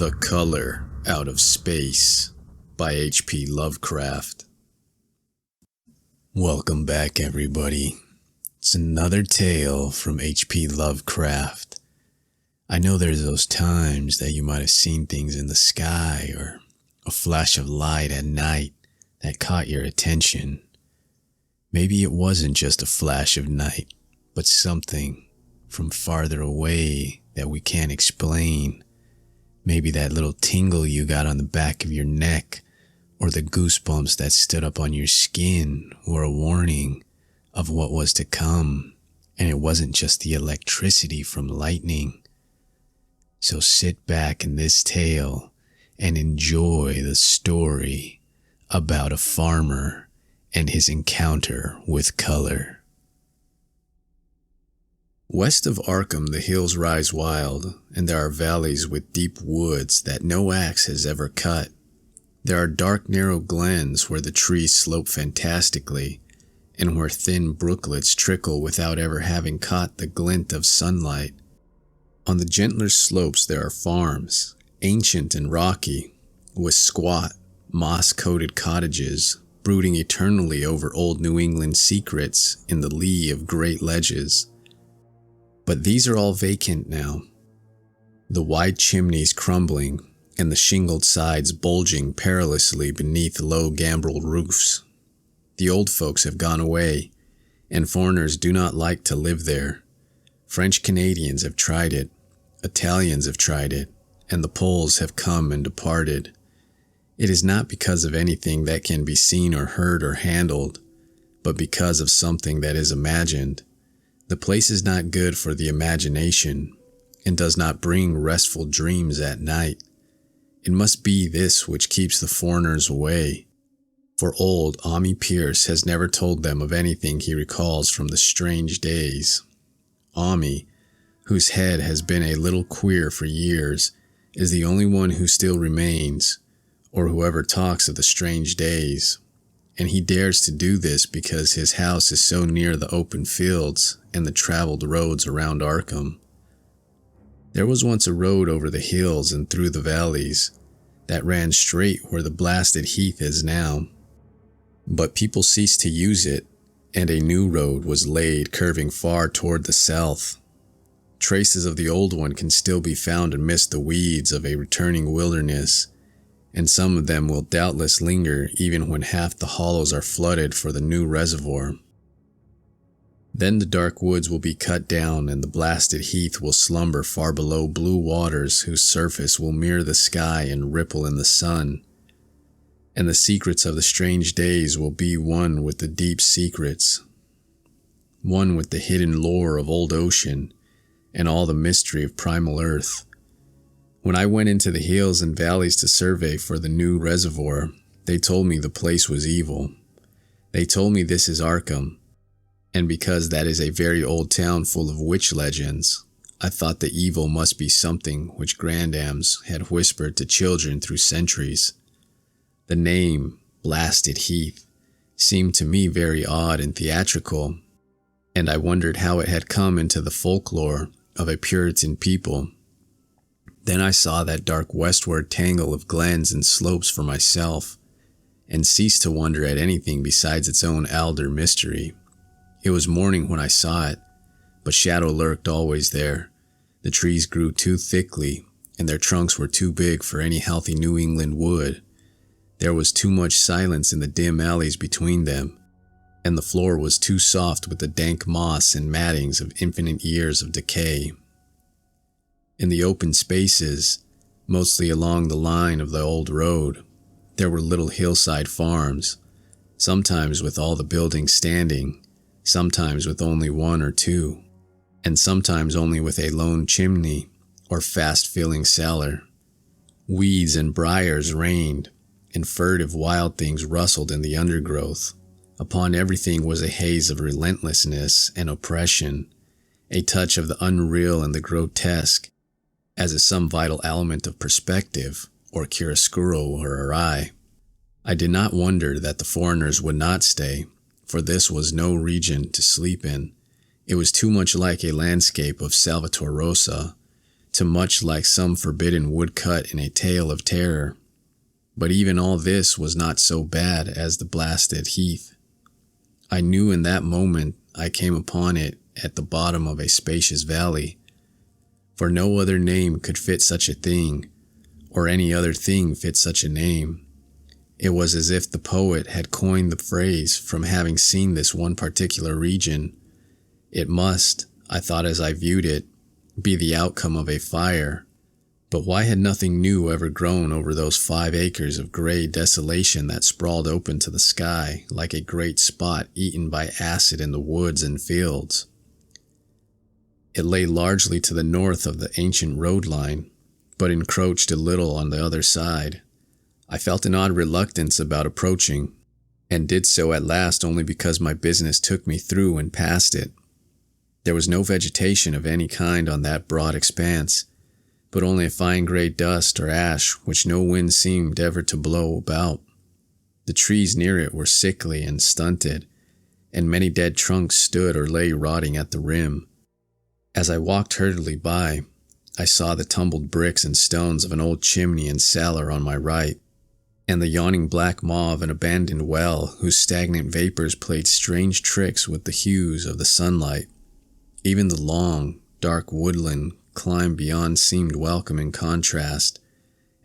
The Color Out of Space by H.P. Lovecraft. Welcome back, everybody. It's another tale from H.P. Lovecraft. I know there's those times that you might have seen things in the sky or a flash of light at night that caught your attention. Maybe it wasn't just a flash of night, but something from farther away that we can't explain. Maybe that little tingle you got on the back of your neck, or the goosebumps that stood up on your skin were a warning of what was to come, and it wasn't just the electricity from lightning. So sit back in this tale and enjoy the story about a farmer and his encounter with color. West of Arkham, the hills rise wild, and there are valleys with deep woods that no axe has ever cut. There are dark, narrow glens where the trees slope fantastically, and where thin brooklets trickle without ever having caught the glint of sunlight. On the gentler slopes there are farms, ancient and rocky, with squat, moss-coated cottages, brooding eternally over old New England secrets in the lee of great ledges. But these are all vacant now, the wide chimneys crumbling and the shingled sides bulging perilously beneath low gambrel roofs. The old folks have gone away, and foreigners do not like to live there. French Canadians have tried it, Italians have tried it, and the Poles have come and departed. It is not because of anything that can be seen or heard or handled, but because of something that is imagined. The place is not good for the imagination, and does not bring restful dreams at night. It must be this which keeps the foreigners away, for old Ammi Pierce has never told them of anything he recalls from the strange days. Ammi, whose head has been a little queer for years, is the only one who still remains, or whoever talks of the strange days. And he dares to do this because his house is so near the open fields and the traveled roads around Arkham. There was once a road over the hills and through the valleys that ran straight where the blasted heath is now. But people ceased to use it, and a new road was laid curving far toward the south. Traces of the old one can still be found amidst the weeds of a returning wilderness, and some of them will doubtless linger even when half the hollows are flooded for the new reservoir. Then the dark woods will be cut down, and the blasted heath will slumber far below blue waters whose surface will mirror the sky and ripple in the sun. And the secrets of the strange days will be one with the deep secrets, one with the hidden lore of old ocean and all the mystery of primal earth. When I went into the hills and valleys to survey for the new reservoir, they told me the place was evil. They told me this is Arkham, and because that is a very old town full of witch legends, I thought the evil must be something which grandams had whispered to children through centuries. The name, Blasted Heath, seemed to me very odd and theatrical, and I wondered how it had come into the folklore of a Puritan people. Then I saw that dark westward tangle of glens and slopes for myself, and ceased to wonder at anything besides its own alder mystery. It was morning when I saw it, but shadow lurked always there. The trees grew too thickly, and their trunks were too big for any healthy New England wood. There was too much silence in the dim alleys between them, and the floor was too soft with the dank moss and mattings of infinite years of decay. In the open spaces, mostly along the line of the old road, there were little hillside farms, sometimes with all the buildings standing, sometimes with only one or two, and sometimes only with a lone chimney or fast-filling cellar. Weeds and briars reigned, and furtive wild things rustled in the undergrowth. Upon everything was a haze of relentlessness and oppression, a touch of the unreal and the grotesque, as is some vital element of perspective, or chiaroscuro or awry. I did not wonder that the foreigners would not stay, for this was no region to sleep in. It was too much like a landscape of Salvator Rosa, to much like some forbidden woodcut in a tale of terror. But even all this was not so bad as the blasted heath. I knew in that moment I came upon it at the bottom of a spacious valley, for no other name could fit such a thing, or any other thing fit such a name. It was as if the poet had coined the phrase from having seen this one particular region. It must, I thought as I viewed it, be the outcome of a fire. But why had nothing new ever grown over those 5 acres of gray desolation that sprawled open to the sky like a great spot eaten by acid in the woods and fields? It lay largely to the north of the ancient road line, but encroached a little on the other side. I felt an odd reluctance about approaching, and did so at last only because my business took me through and past it. There was no vegetation of any kind on that broad expanse, but only a fine gray dust or ash which no wind seemed ever to blow about. The trees near it were sickly and stunted, and many dead trunks stood or lay rotting at the rim. As I walked hurriedly by, I saw the tumbled bricks and stones of an old chimney and cellar on my right, and the yawning black maw of an abandoned well whose stagnant vapors played strange tricks with the hues of the sunlight. Even the long, dark woodland climb beyond seemed welcome in contrast,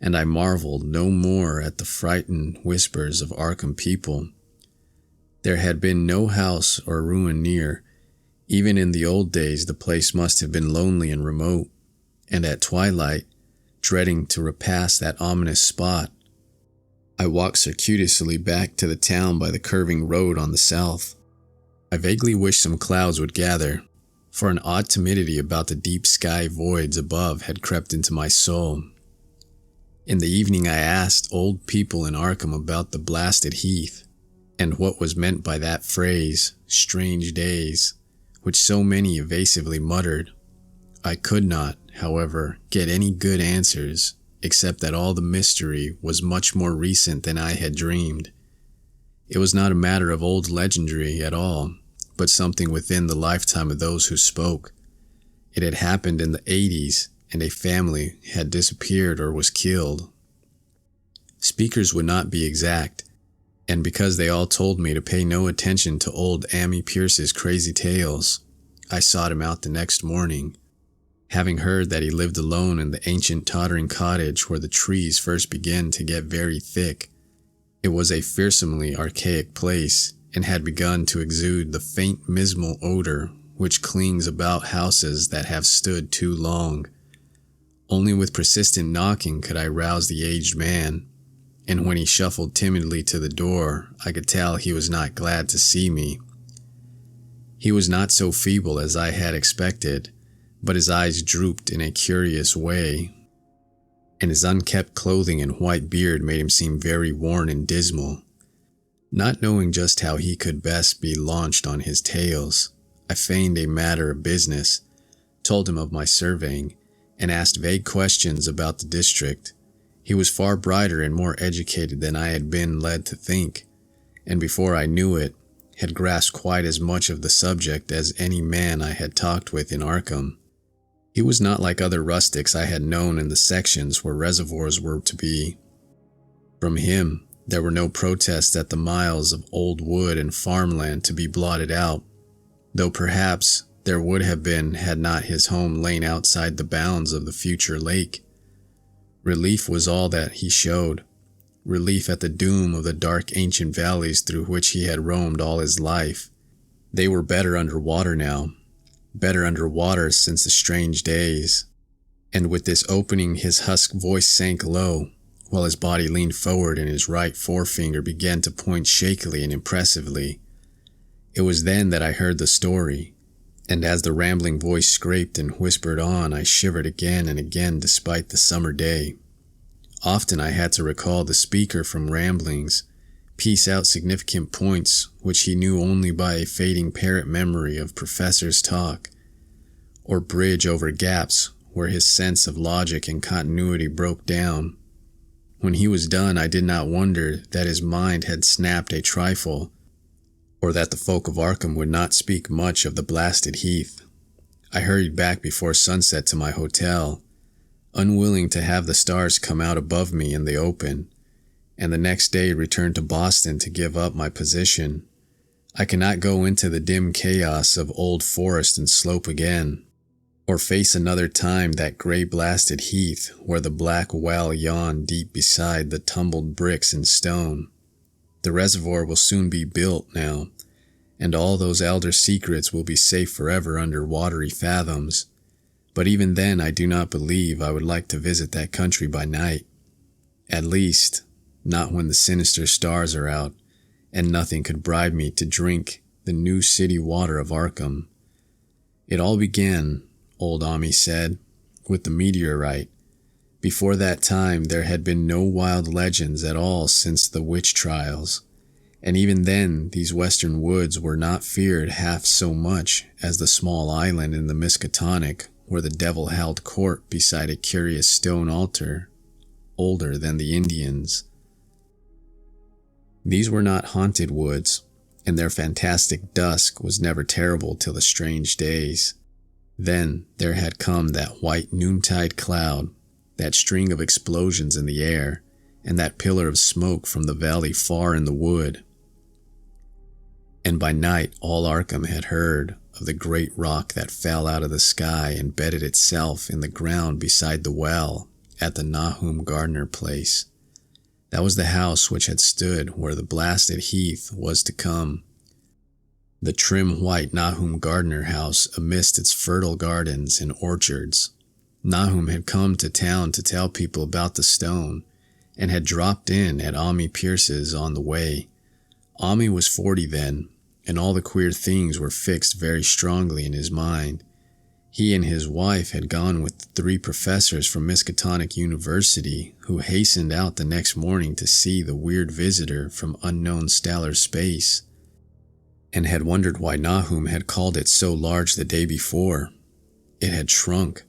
and I marveled no more at the frightened whispers of Arkham people. There had been no house or ruin near. Even in the old days the place must have been lonely and remote, and at twilight, dreading to repass that ominous spot, I walked circuitously back to the town by the curving road on the south. I vaguely wished some clouds would gather, for an odd timidity about the deep sky voids above had crept into my soul. In the evening I asked old people in Arkham about the blasted heath, and what was meant by that phrase, strange days, which so many evasively muttered. I could not, however, get any good answers, except that all the mystery was much more recent than I had dreamed. It was not a matter of old legendary at all, but something within the lifetime of those who spoke. It had happened in the 80s, and a family had disappeared or was killed. Speakers would not be exact, and because they all told me to pay no attention to old Ammi Pierce's crazy tales, I sought him out the next morning, having heard that he lived alone in the ancient tottering cottage where the trees first began to get very thick. It was a fearsomely archaic place, and had begun to exude the faint miasmal odor which clings about houses that have stood too long. Only with persistent knocking could I rouse the aged man, and when he shuffled timidly to the door, I could tell he was not glad to see me. He was not so feeble as I had expected, but his eyes drooped in a curious way, and his unkempt clothing and white beard made him seem very worn and dismal. Not knowing just how he could best be launched on his tales, I feigned a matter of business, told him of my surveying, and asked vague questions about the district. He was far brighter and more educated than I had been led to think, and before I knew it, had grasped quite as much of the subject as any man I had talked with in Arkham. He was not like other rustics I had known in the sections where reservoirs were to be. From him, there were no protests at the miles of old wood and farmland to be blotted out, though perhaps there would have been had not his home lain outside the bounds of the future lake. Relief was all that he showed, relief at the doom of the dark ancient valleys through which he had roamed all his life. They were better under water now, better under water since the strange days, and with this opening his husky voice sank low, while his body leaned forward and his right forefinger began to point shakily and impressively. It was then that I heard the story, and as the rambling voice scraped and whispered on, I shivered again and again despite the summer day. Often I had to recall the speaker from ramblings, piece out significant points which he knew only by a fading parrot memory of professors' talk, or bridge over gaps where his sense of logic and continuity broke down. When he was done, I did not wonder that his mind had snapped a trifle, or that the folk of Arkham would not speak much of the blasted heath. I hurried back before sunset to my hotel, unwilling to have the stars come out above me in the open, and the next day return to Boston to give up my position. I cannot go into the dim chaos of old forest and slope again, or face another time that gray-blasted heath where the black well yawned deep beside the tumbled bricks and stone. The reservoir will soon be built now, and all those elder secrets will be safe forever under watery fathoms. But even then I do not believe I would like to visit that country by night. At least, not when the sinister stars are out, and nothing could bribe me to drink the new city water of Arkham. It all began, old Ami said, with the meteorite. Before that time there had been no wild legends at all since the witch trials, and even then these western woods were not feared half so much as the small island in the Miskatonic where the devil held court beside a curious stone altar, older than the Indians. These were not haunted woods, and their fantastic dusk was never terrible till the strange days. Then there had come that white noontide cloud, that string of explosions in the air, and that pillar of smoke from the valley far in the wood. And by night all Arkham had heard of the great rock that fell out of the sky and bedded itself in the ground beside the well at the Nahum Gardner place. That was the house which had stood where the blasted heath was to come. The trim white Nahum Gardner house amidst its fertile gardens and orchards. Nahum had come to town to tell people about the stone, and had dropped in at Ami Pierce's on the way. Ami was 40 then, and all the queer things were fixed very strongly in his mind. He and his wife had gone with 3 professors from Miskatonic University who hastened out the next morning to see the weird visitor from unknown stellar space, and had wondered why Nahum had called it so large the day before. It had shrunk,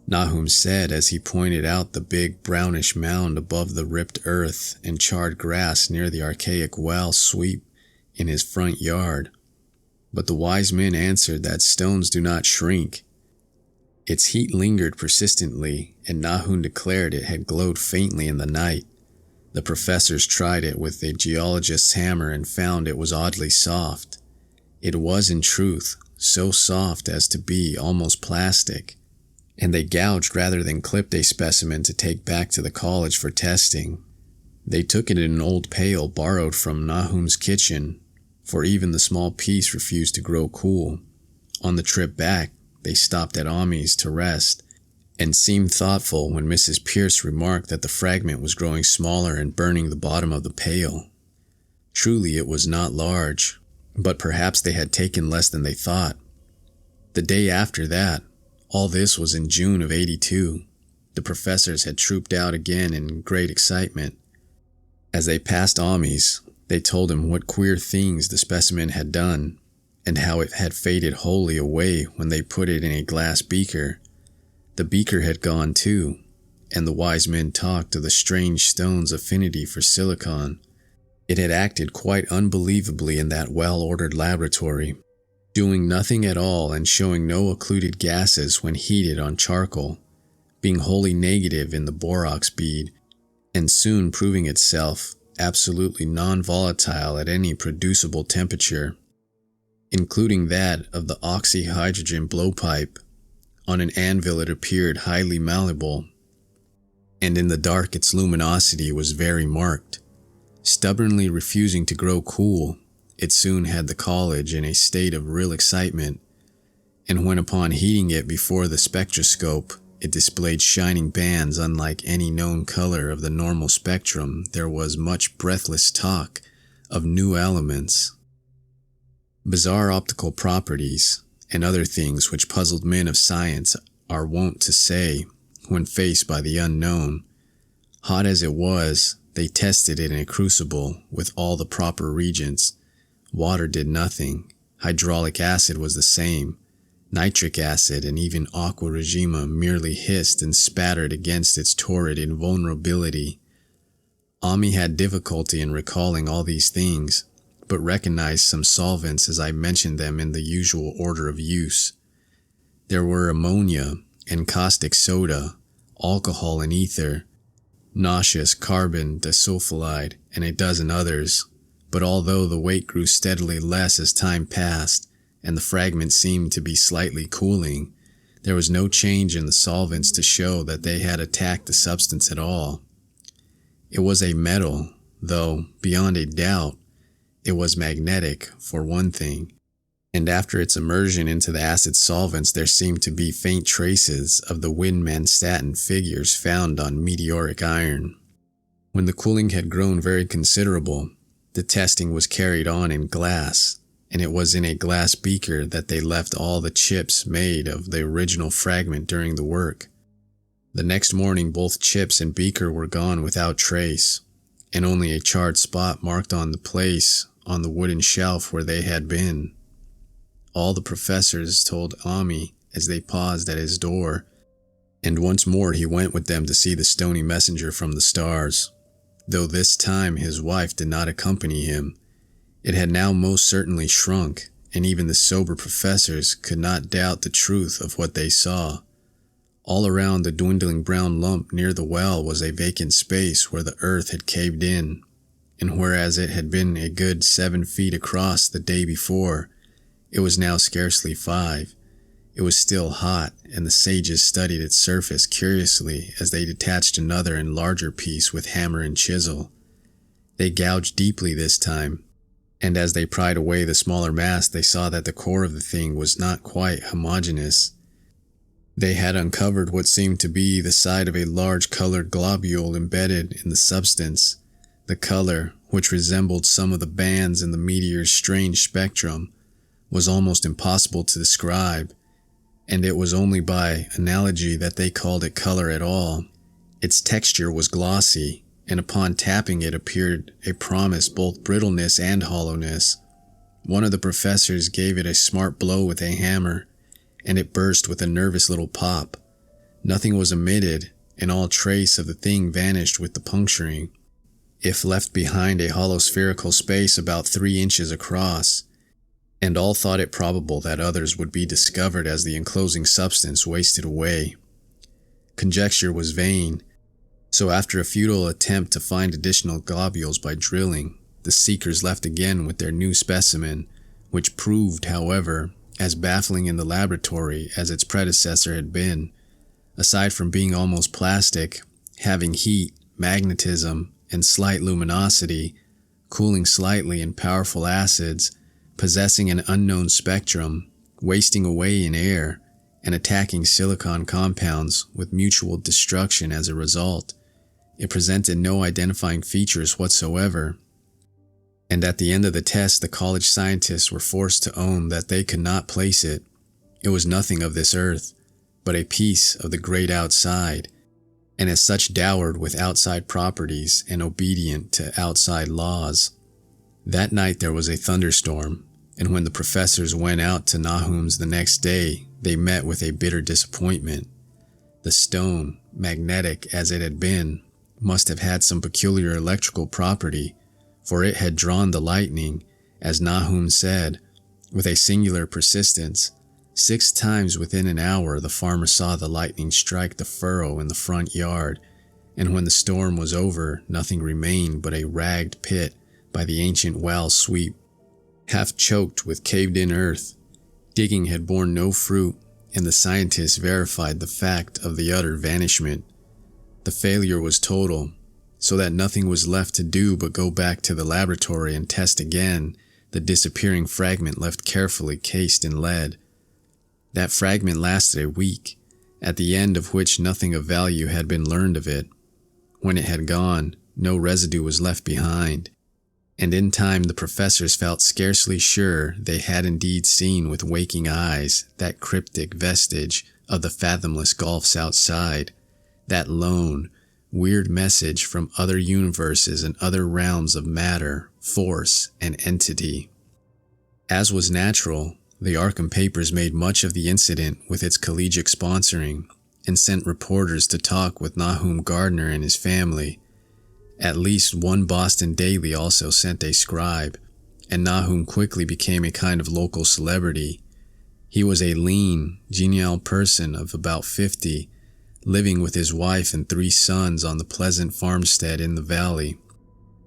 Nahum said as he pointed out the big brownish mound above the ripped earth and charred grass near the archaic well sweep in his front yard. But the wise men answered that stones do not shrink. Its heat lingered persistently, and Nahum declared it had glowed faintly in the night. The professors tried it with a geologist's hammer and found it was oddly soft. It was, in truth, so soft as to be almost plastic, and they gouged rather than clipped a specimen to take back to the college for testing. They took it in an old pail borrowed from Nahum's kitchen, for even the small piece refused to grow cool. On the trip back, they stopped at Ami's to rest, and seemed thoughtful when Mrs. Pierce remarked that the fragment was growing smaller and burning the bottom of the pail. Truly it was not large, but perhaps they had taken less than they thought. The day after that, all this was in June of '82, the professors had trooped out again in great excitement. As they passed Ami's, they told him what queer things the specimen had done, and how it had faded wholly away when they put it in a glass beaker. The beaker had gone too, and the wise men talked of the strange stone's affinity for silicon. It had acted quite unbelievably in that well-ordered laboratory, doing nothing at all and showing no occluded gases when heated on charcoal, being wholly negative in the borax bead, and soon proving itself absolutely non-volatile at any producible temperature, including that of the oxyhydrogen blowpipe. On an anvil it appeared highly malleable, and in the dark its luminosity was very marked. Stubbornly refusing to grow cool, it soon had the college in a state of real excitement, and when upon heating it before the spectroscope, it displayed shining bands unlike any known color of the normal spectrum, there was much breathless talk of new elements, bizarre optical properties, and other things which puzzled men of science are wont to say when faced by the unknown. Hot as it was, they tested it in a crucible with all the proper reagents. Water did nothing. Hydraulic acid was the same. Nitric acid and even aqua regima merely hissed and spattered against its torrid invulnerability. Ami had difficulty in recalling all these things, but recognized some solvents as I mentioned them in the usual order of use. There were ammonia and caustic soda, alcohol and ether, nauseous carbon disulfide, and a dozen others. But although the weight grew steadily less as time passed, and the fragment seemed to be slightly cooling, there was no change in the solvents to show that they had attacked the substance at all. It was a metal, though, beyond a doubt, it was magnetic, for one thing, and after its immersion into the acid solvents there seemed to be faint traces of the Windmanstatin figures found on meteoric iron. When the cooling had grown very considerable, the testing was carried on in glass, and it was in a glass beaker that they left all the chips made of the original fragment during the work. The next morning both chips and beaker were gone without trace, and only a charred spot marked on the place on the wooden shelf where they had been. All the professors told Ami as they paused at his door, and once more he went with them to see the stony messenger from the stars. Though this time his wife did not accompany him. It had now most certainly shrunk, and even the sober professors could not doubt the truth of what they saw. All around the dwindling brown lump near the well was a vacant space where the earth had caved in, and whereas it had been a good 7 feet across the day before, it was now scarcely 5. It was still hot, and the sages studied its surface curiously as they detached another and larger piece with hammer and chisel. They gouged deeply this time, and as they pried away the smaller mass they saw that the core of the thing was not quite homogeneous. They had uncovered what seemed to be the side of a large colored globule embedded in the substance. The color, which resembled some of the bands in the meteor's strange spectrum, was almost impossible to describe, and it was only by analogy that they called it color at all. Its texture was glossy, and upon tapping it appeared a promise both brittleness and hollowness. One of the professors gave it a smart blow with a hammer, and it burst with a nervous little pop. Nothing was emitted, and all trace of the thing vanished with the puncturing. It left behind a hollow spherical space about 3 inches across, and all thought it probable that others would be discovered as the enclosing substance wasted away. Conjecture was vain, so after a futile attempt to find additional globules by drilling, the seekers left again with their new specimen, which proved, however, as baffling in the laboratory as its predecessor had been. Aside from being almost plastic, having heat, magnetism, and slight luminosity, cooling slightly in powerful acids, possessing an unknown spectrum, wasting away in air, and attacking silicon compounds with mutual destruction as a result, it presented no identifying features whatsoever. And at the end of the test, the college scientists were forced to own that they could not place it. It was nothing of this earth, but a piece of the great outside, and as such dowered with outside properties and obedient to outside laws. That night there was a thunderstorm, and when the professors went out to Nahum's the next day, they met with a bitter disappointment. The stone, magnetic as it had been, must have had some peculiar electrical property, for it had drawn the lightning, as Nahum said, with a singular persistence. 6 times within an hour the farmer saw the lightning strike the furrow in the front yard, and when the storm was over, nothing remained but a ragged pit by the ancient well sweep, half choked with caved-in earth. Digging had borne no fruit, and the scientists verified the fact of the utter vanishment. The failure was total, so that nothing was left to do but go back to the laboratory and test again the disappearing fragment left carefully cased in lead. That fragment lasted a week, at the end of which nothing of value had been learned of it. When it had gone, no residue was left behind, and in time the professors felt scarcely sure they had indeed seen with waking eyes that cryptic vestige of the fathomless gulfs outside, that lone, weird message from other universes and other realms of matter, force, and entity. As was natural, the Arkham papers made much of the incident with its collegiate sponsoring, and sent reporters to talk with Nahum Gardner and his family. At least one Boston daily also sent a scribe, and Nahum quickly became a kind of local celebrity. He was a lean, genial person of about 50, living with his wife and 3 sons on the pleasant farmstead in the valley.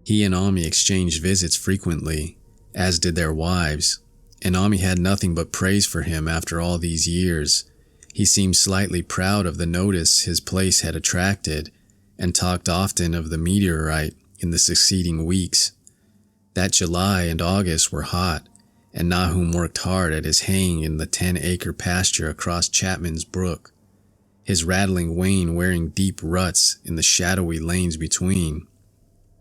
He and Ami exchanged visits frequently, as did their wives, and Ami had nothing but praise for him after all these years. He seemed slightly proud of the notice his place had attracted, and talked often of the meteorite in the succeeding weeks. That July and August were hot, and Nahum worked hard at his haying in the 10-acre pasture across Chapman's Brook, his rattling wain wearing deep ruts in the shadowy lanes between.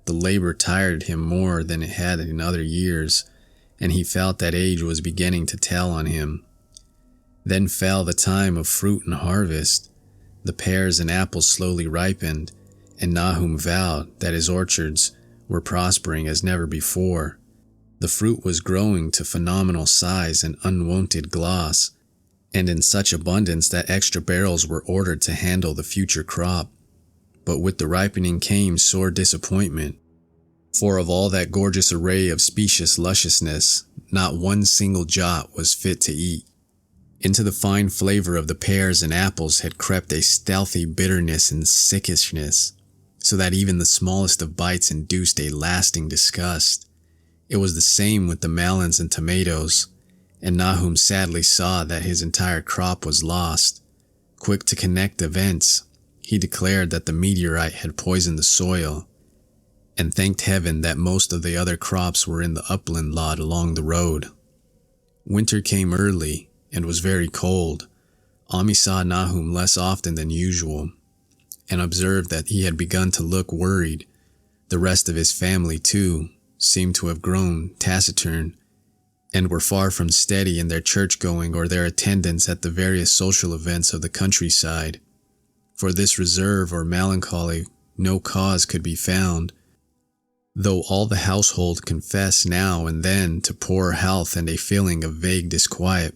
The labor tired him more than it had in other years, and he felt that age was beginning to tell on him. Then fell the time of fruit and harvest. The pears and apples slowly ripened, and Nahum vowed that his orchards were prospering as never before. The fruit was growing to phenomenal size and unwonted gloss, and in such abundance that extra barrels were ordered to handle the future crop. But with the ripening came sore disappointment, for of all that gorgeous array of specious lusciousness, not one single jot was fit to eat. Into the fine flavor of the pears and apples had crept a stealthy bitterness and sickishness, so that even the smallest of bites induced a lasting disgust. It was the same with the melons and tomatoes, and Nahum sadly saw that his entire crop was lost. Quick to connect events, he declared that the meteorite had poisoned the soil, and thanked heaven that most of the other crops were in the upland lot along the road. Winter came early and was very cold. Ami saw Nahum less often than usual, and observed that he had begun to look worried. The rest of his family, too, seemed to have grown taciturn, and were far from steady in their church-going or their attendance at the various social events of the countryside. For this reserve or melancholy no cause could be found, though all the household confessed now and then to poor health and a feeling of vague disquiet.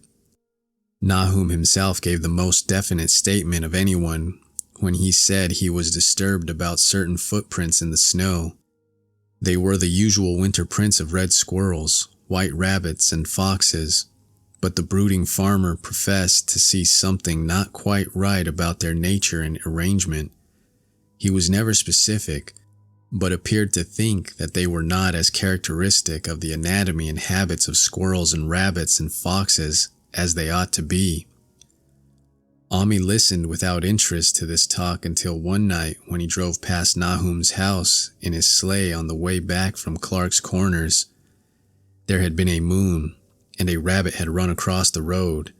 Nahum himself gave the most definite statement of anyone when he said he was disturbed about certain footprints in the snow. They were the usual winter prints of red squirrels, white rabbits, and foxes, but the brooding farmer professed to see something not quite right about their nature and arrangement. He was never specific, but appeared to think that they were not as characteristic of the anatomy and habits of squirrels and rabbits and foxes as they ought to be. Ami listened without interest to this talk until one night when he drove past Nahum's house in his sleigh on the way back from Clark's Corners. There had been a moon, and a rabbit had run across the road,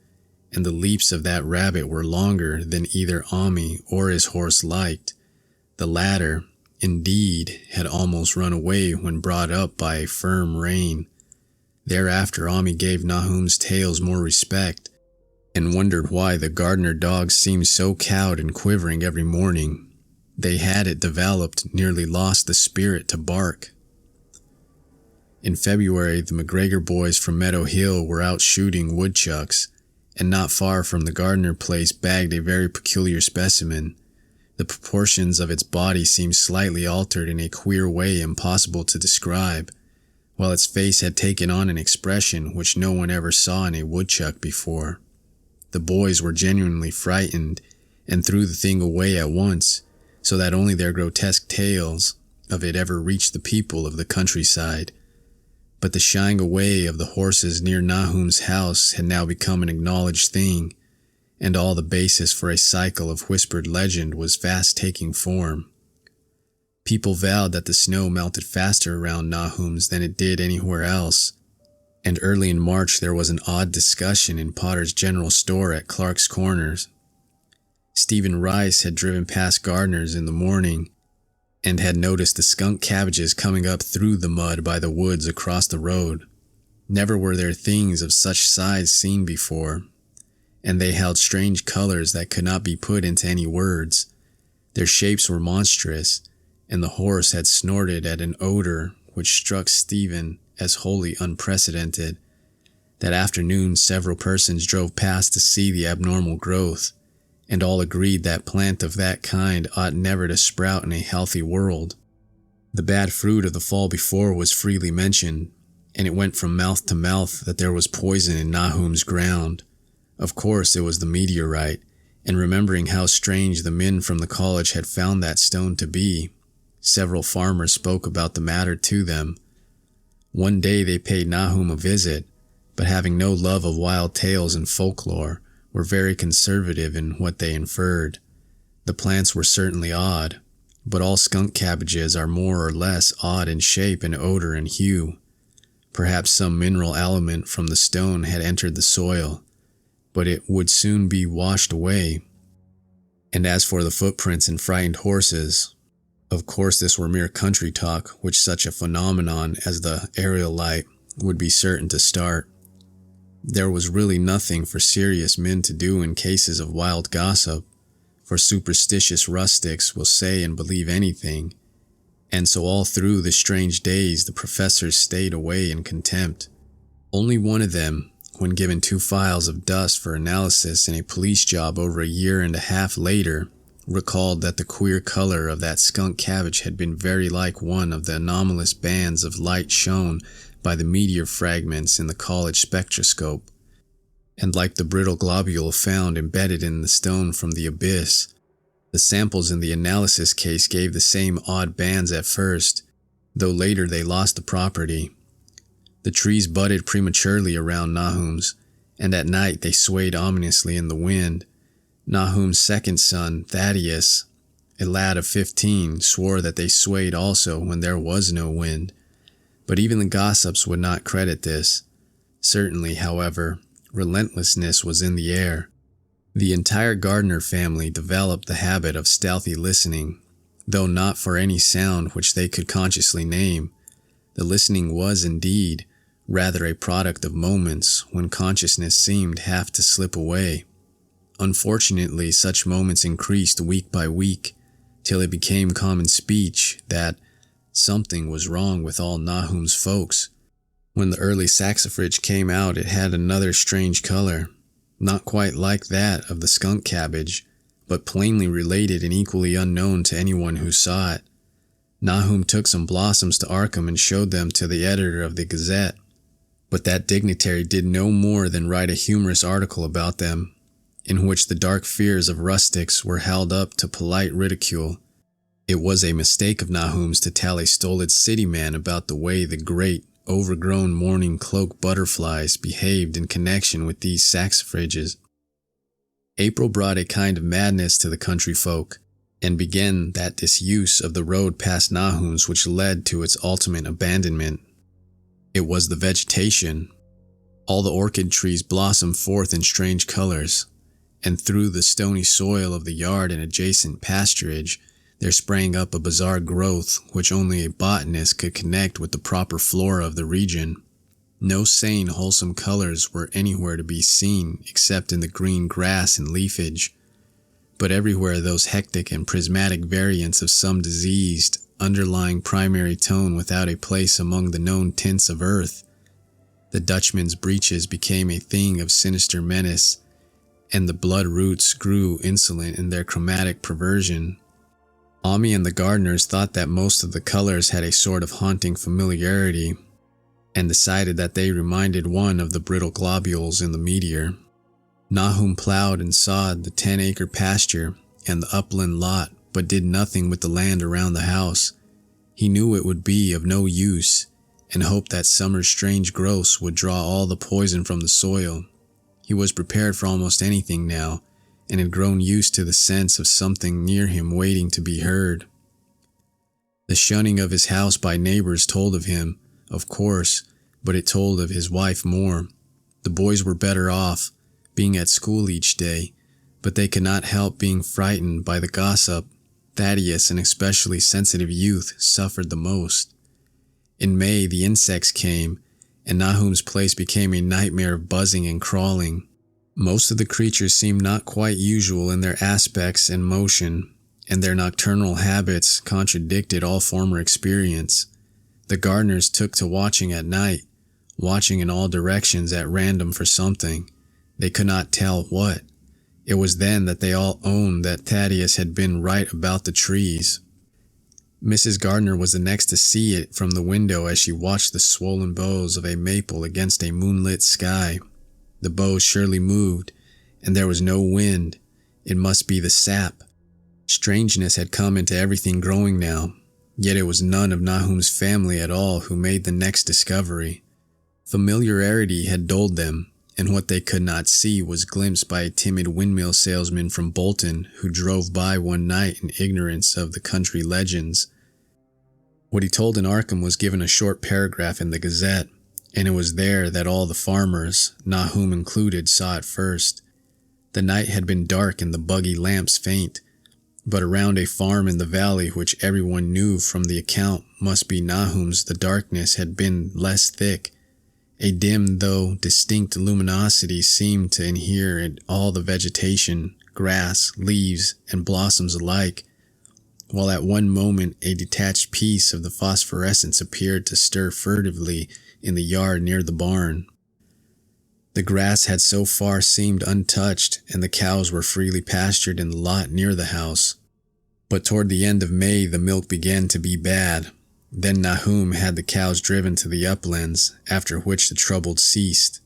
and the leaps of that rabbit were longer than either Ami or his horse liked. The latter, indeed, had almost run away when brought up by a firm rein. Thereafter Ami gave Nahum's tales more respect, and wondered why the gardener dogs seemed so cowed and quivering every morning. They had, it developed, nearly lost the spirit to bark. In February, the McGregor boys from Meadow Hill were out shooting woodchucks, and not far from the Gardner place bagged a very peculiar specimen. The proportions of its body seemed slightly altered in a queer way impossible to describe, while its face had taken on an expression which no one ever saw in a woodchuck before. The boys were genuinely frightened, and threw the thing away at once, so that only their grotesque tales of it ever reached the people of the countryside. But the shying away of the horses near Nahum's house had now become an acknowledged thing, and all the basis for a cycle of whispered legend was fast taking form. People vowed that the snow melted faster around Nahum's than it did anywhere else, and early in March there was an odd discussion in Potter's General Store at Clark's Corners. Stephen Rice had driven past Gardner's in the morning, and had noticed the skunk cabbages coming up through the mud by the woods across the road. Never were there things of such size seen before, and they held strange colors that could not be put into any words. Their shapes were monstrous, and the horse had snorted at an odor which struck Stephen as wholly unprecedented. That afternoon several persons drove past to see the abnormal growth, and all agreed that plant of that kind ought never to sprout in a healthy world. The bad fruit of the fall before was freely mentioned, and it went from mouth to mouth that there was poison in Nahum's ground. Of course it was the meteorite, and remembering how strange the men from the college had found that stone to be, several farmers spoke about the matter to them. One day they paid Nahum a visit, but having no love of wild tales and folklore, were very conservative in what they inferred. The plants were certainly odd, but all skunk cabbages are more or less odd in shape and odor and hue. Perhaps some mineral element from the stone had entered the soil, but it would soon be washed away. And as for the footprints and frightened horses, of course this were mere country talk which such a phenomenon as the aerial light would be certain to start. There was really nothing for serious men to do in cases of wild gossip, for superstitious rustics will say and believe anything, and so all through the strange days the professors stayed away in contempt. Only one of them, when given 2 files of dust for analysis in a police job over a year and a half later, recalled that the queer color of that skunk cabbage had been very like one of the anomalous bands of light shown by the meteor fragments in the college spectroscope, and like the brittle globule found embedded in the stone from the abyss. The samples in the analysis case gave the same odd bands at first, though later they lost the property. The trees budded prematurely around Nahum's, and at night they swayed ominously in the wind. Nahum's second son, Thaddeus, a lad of 15, swore that they swayed also when there was no wind. But even the gossips would not credit this. Certainly, however, relentlessness was in the air. The entire Gardner family developed the habit of stealthy listening, though not for any sound which they could consciously name. The listening was, indeed, rather a product of moments when consciousness seemed half to slip away. Unfortunately, such moments increased week by week, till it became common speech that something was wrong with all Nahum's folks. When the early saxifrage came out, it had another strange color, not quite like that of the skunk cabbage, but plainly related and equally unknown to anyone who saw it. Nahum took some blossoms to Arkham and showed them to the editor of the Gazette, but that dignitary did no more than write a humorous article about them, in which the dark fears of rustics were held up to polite ridicule. It was a mistake of Nahum's to tell a stolid city man about the way the great, overgrown morning cloak butterflies behaved in connection with these saxifrages. April brought a kind of madness to the country folk, and began that disuse of the road past Nahum's which led to its ultimate abandonment. It was the vegetation. All the orchid trees blossomed forth in strange colors, and through the stony soil of the yard and adjacent pasturage, there sprang up a bizarre growth which only a botanist could connect with the proper flora of the region. No sane, wholesome colors were anywhere to be seen except in the green grass and leafage, but everywhere those hectic and prismatic variants of some diseased, underlying primary tone without a place among the known tints of earth. The Dutchman's breeches became a thing of sinister menace, and the blood roots grew insolent in their chromatic perversion. Ami and the Gardners thought that most of the colors had a sort of haunting familiarity, and decided that they reminded one of the brittle globules in the meteor. Nahum plowed and sawed the 10-acre pasture and the upland lot, but did nothing with the land around the house. He knew it would be of no use, and hoped that summer's strange growths would draw all the poison from the soil. He was prepared for almost anything now, and had grown used to the sense of something near him waiting to be heard. The shunning of his house by neighbors told of him, of course, but it told of his wife more. The boys were better off, being at school each day, but they could not help being frightened by the gossip. Thaddeus, an especially sensitive youth, suffered the most. In May, the insects came, and Nahum's place became a nightmare of buzzing and crawling. Most of the creatures seemed not quite usual in their aspects and motion, and their nocturnal habits contradicted all former experience. The Gardners took to watching at night, watching in all directions at random for something. They could not tell what. It was then that they all owned that Thaddeus had been right about the trees. Mrs. Gardner was the next to see it from the window as she watched the swollen boughs of a maple against a moonlit sky. The boughs surely moved, and there was no wind. It must be the sap. Strangeness had come into everything growing now, yet it was none of Nahum's family at all who made the next discovery. Familiarity had dulled them, and what they could not see was glimpsed by a timid windmill salesman from Bolton who drove by one night in ignorance of the country legends. What he told in Arkham was given a short paragraph in the Gazette, and it was there that all the farmers, Nahum included, saw it first. The night had been dark and the buggy lamps faint, but around a farm in the valley which everyone knew from the account must be Nahum's, the darkness had been less thick. A dim though distinct luminosity seemed to inhere in all the vegetation, grass, leaves, and blossoms alike, while at one moment a detached piece of the phosphorescence appeared to stir furtively in the yard near the barn. The grass had so far seemed untouched, and the cows were freely pastured in the lot near the house. But toward the end of May the milk began to be bad. Then Nahum had the cows driven to the uplands, after which the trouble ceased.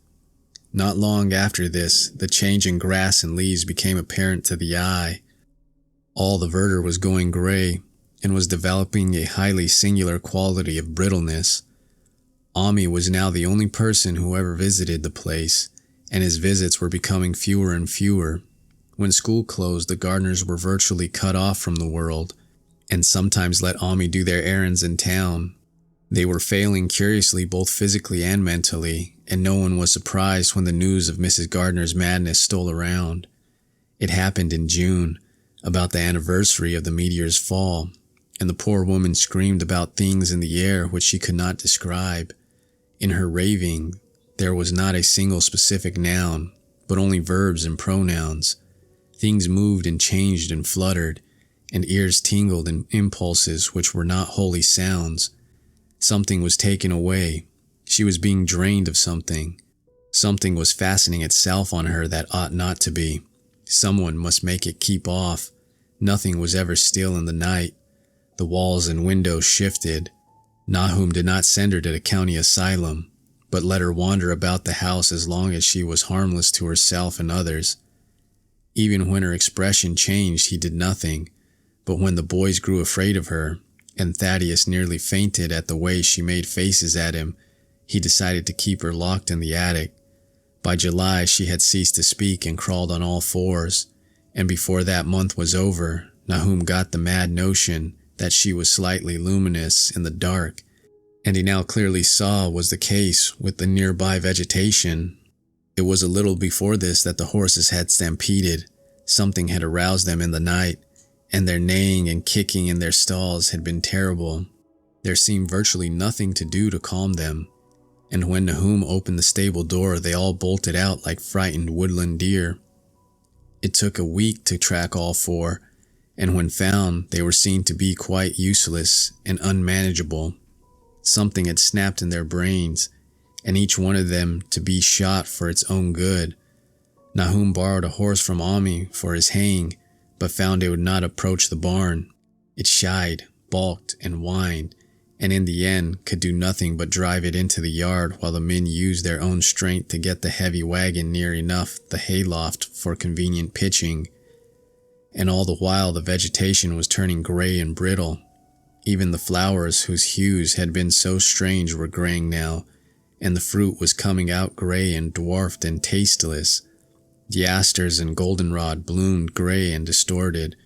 Not long after this, the change in grass and leaves became apparent to the eye. All the verdure was going gray, and was developing a highly singular quality of brittleness. Ami was now the only person who ever visited the place, and his visits were becoming fewer and fewer. When school closed, the gardeners were virtually cut off from the world, and sometimes let Ami do their errands in town. They were failing curiously both physically and mentally, and no one was surprised when the news of Mrs. Gardner's madness stole around. It happened in June, about the anniversary of the meteor's fall, and the poor woman screamed about things in the air which she could not describe. In her raving, there was not a single specific noun, but only verbs and pronouns. Things moved and changed and fluttered, and ears tingled in impulses which were not wholly sounds. Something was taken away. She was being drained of something. Something was fastening itself on her that ought not to be. Someone must make it keep off. Nothing was ever still in the night. The walls and windows shifted. Nahum did not send her to the county asylum, but let her wander about the house as long as she was harmless to herself and others. Even when her expression changed, he did nothing, but when the boys grew afraid of her, and Thaddeus nearly fainted at the way she made faces at him, he decided to keep her locked in the attic. By July, she had ceased to speak and crawled on all fours, and before that month was over, Nahum got the mad notion that she was slightly luminous in the dark, and he now clearly saw was the case with the nearby vegetation. It was a little before this that the horses had stampeded. Something had aroused them in the night, and their neighing and kicking in their stalls had been terrible. There seemed virtually nothing to do to calm them, and when Nahum opened the stable door, they all bolted out like frightened woodland deer. It took a week to track all four, and when found, they were seen to be quite useless and unmanageable. Something had snapped in their brains, and each one of them to be shot for its own good. Nahum borrowed a horse from Ami for his haying, but found it would not approach the barn. It shied, balked, and whined, and in the end could do nothing but drive it into the yard while the men used their own strength to get the heavy wagon near enough the hayloft for convenient pitching. And all the while the vegetation was turning gray and brittle. Even the flowers whose hues had been so strange were graying now, and the fruit was coming out gray and dwarfed and tasteless. The asters and goldenrod bloomed gray and distorted,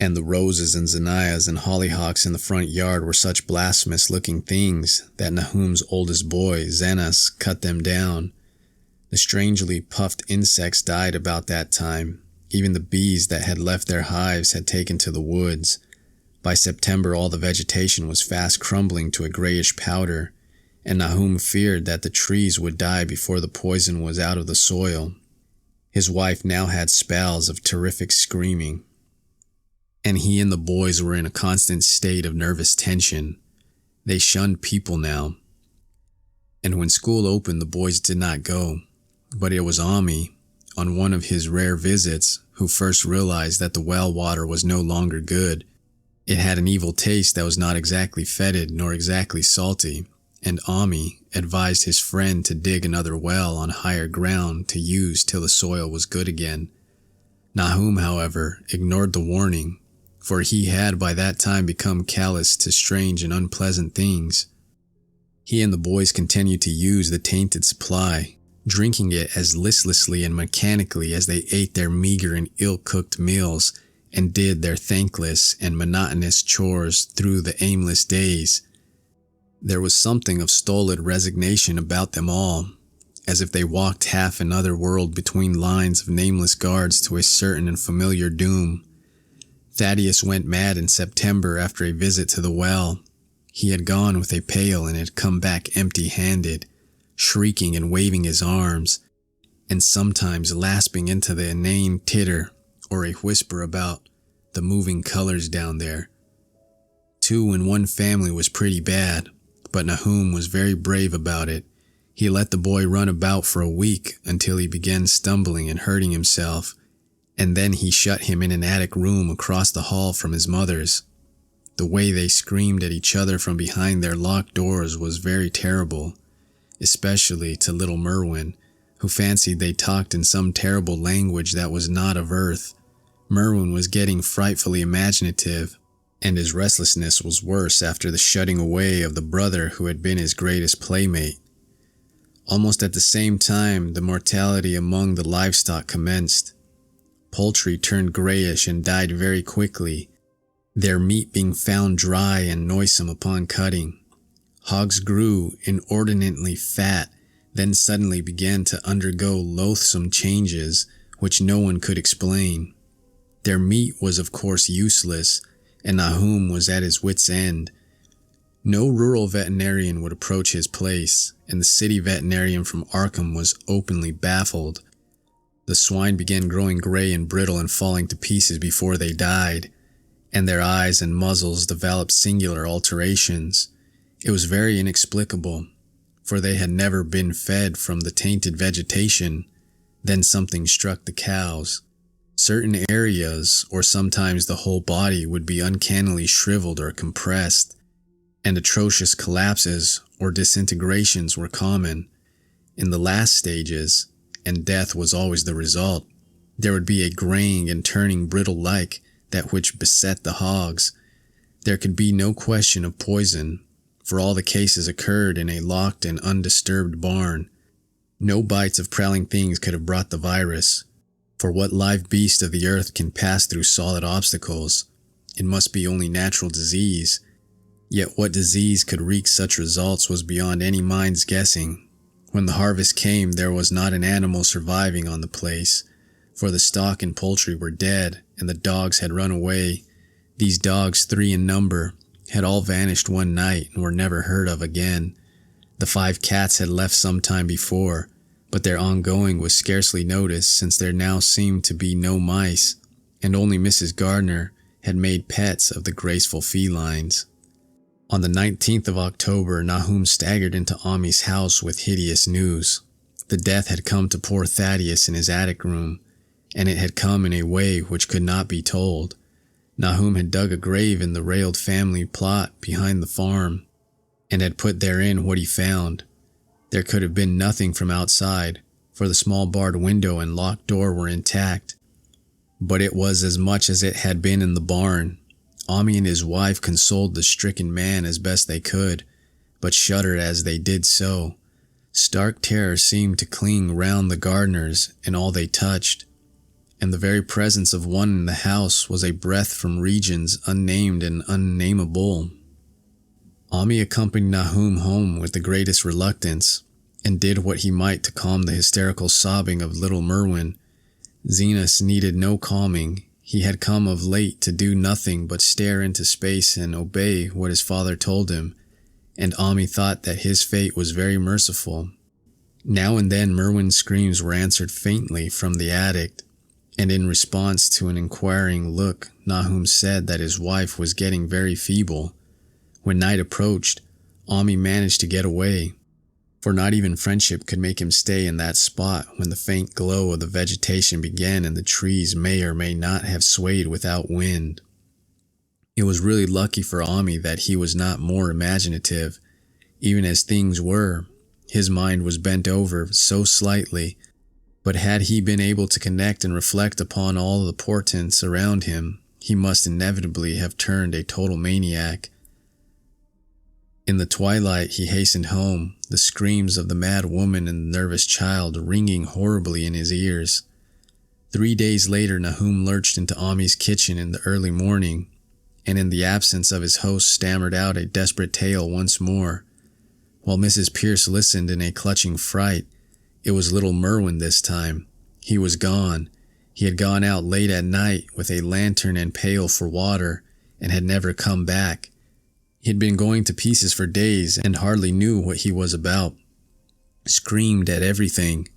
and the roses and zinnias and hollyhocks in the front yard were such blasphemous-looking things that Nahum's oldest boy, Zenas, cut them down. The strangely puffed insects died about that time. Even the bees that had left their hives had taken to the woods. By September, all the vegetation was fast crumbling to a grayish powder, and Nahum feared that the trees would die before the poison was out of the soil. His wife now had spells of terrific screaming, and he and the boys were in a constant state of nervous tension. They shunned people now. And when school opened, the boys did not go, but it was Ami, on one of his rare visits, who first realized that the well water was no longer good. It had an evil taste that was not exactly fetid nor exactly salty, and Ami advised his friend to dig another well on higher ground to use till the soil was good again. Nahum, however, ignored the warning, for he had by that time become callous to strange and unpleasant things. He and the boys continued to use the tainted supply, drinking it as listlessly and mechanically as they ate their meager and ill-cooked meals and did their thankless and monotonous chores through the aimless days. There was something of stolid resignation about them all, as if they walked half another world between lines of nameless guards to a certain and familiar doom. Thaddeus went mad in September after a visit to the well. He had gone with a pail and had come back empty-handed, shrieking and waving his arms, and sometimes lapsing into the inane titter or a whisper about the moving colors down there. 2 in 1 family was pretty bad, but Nahum was very brave about it. He let the boy run about for a week until he began stumbling and hurting himself, and then he shut him in an attic room across the hall from his mother's. The way they screamed at each other from behind their locked doors was very terrible, especially to little Merwin, who fancied they talked in some terrible language that was not of earth. Merwin was getting frightfully imaginative, and his restlessness was worse after the shutting away of the brother who had been his greatest playmate. Almost at the same time, the mortality among the livestock commenced. Poultry turned grayish and died very quickly, their meat being found dry and noisome upon cutting. Hogs grew inordinately fat, then suddenly began to undergo loathsome changes which no one could explain. Their meat was of course useless, and Nahum was at his wit's end. No rural veterinarian would approach his place, and the city veterinarian from Arkham was openly baffled. The swine began growing gray and brittle and falling to pieces before they died, and their eyes and muzzles developed singular alterations. It was very inexplicable, for they had never been fed from the tainted vegetation. Then something struck the cows. Certain areas, or sometimes the whole body, would be uncannily shriveled or compressed, and atrocious collapses or disintegrations were common. In the last stages, and death was always the result, there would be a graying and turning brittle like that which beset the hogs. There could be no question of poison, for all the cases occurred in a locked and undisturbed barn. No bites of prowling things could have brought the virus, for what live beast of the earth can pass through solid obstacles? It must be only natural disease. Yet what disease could wreak such results was beyond any mind's guessing. When the harvest came, there was not an animal surviving on the place, for the stock and poultry were dead, and the dogs had run away. These dogs, 3 in number, had all vanished one night and were never heard of again. The 5 cats had left some time before, but their ongoing was scarcely noticed, since there now seemed to be no mice, and only Mrs. Gardner had made pets of the graceful felines. On the 19th of October, Nahum staggered into Ami's house with hideous news. The death had come to poor Thaddeus in his attic room, and it had come in a way which could not be told. Nahum had dug a grave in the railed family plot behind the farm, and had put therein what he found. There could have been nothing from outside, for the small barred window and locked door were intact. But it was as much as it had been in the barn. Ami and his wife consoled the stricken man as best they could, but shuddered as they did so. Stark terror seemed to cling round the Gardners and all they touched, and the very presence of one in the house was a breath from regions unnamed and unnameable. Ami accompanied Nahum home with the greatest reluctance, and did what he might to calm the hysterical sobbing of little Merwin. Zenas needed no calming. He had come of late to do nothing but stare into space and obey what his father told him, and Ami thought that his fate was very merciful. Now and then Merwin's screams were answered faintly from the attic, and in response to an inquiring look, Nahum said that his wife was getting very feeble. When night approached, Ami managed to get away, for not even friendship could make him stay in that spot when the faint glow of the vegetation began and the trees may or may not have swayed without wind. It was really lucky for Ami that he was not more imaginative. Even as things were, his mind was bent over so slightly But had he been able to connect and reflect upon all the portents around him, he must inevitably have turned a total maniac. In the twilight, he hastened home, the screams of the mad woman and the nervous child ringing horribly in his ears. 3 days later, Nahum lurched into Ami's kitchen in the early morning, and in the absence of his host stammered out a desperate tale once more. While Mrs. Pierce listened in a clutching fright, it was little Merwin this time. He was gone. He had gone out late at night with a lantern and pail for water, and had never come back. He had been going to pieces for days and hardly knew what he was about. Screamed at everything.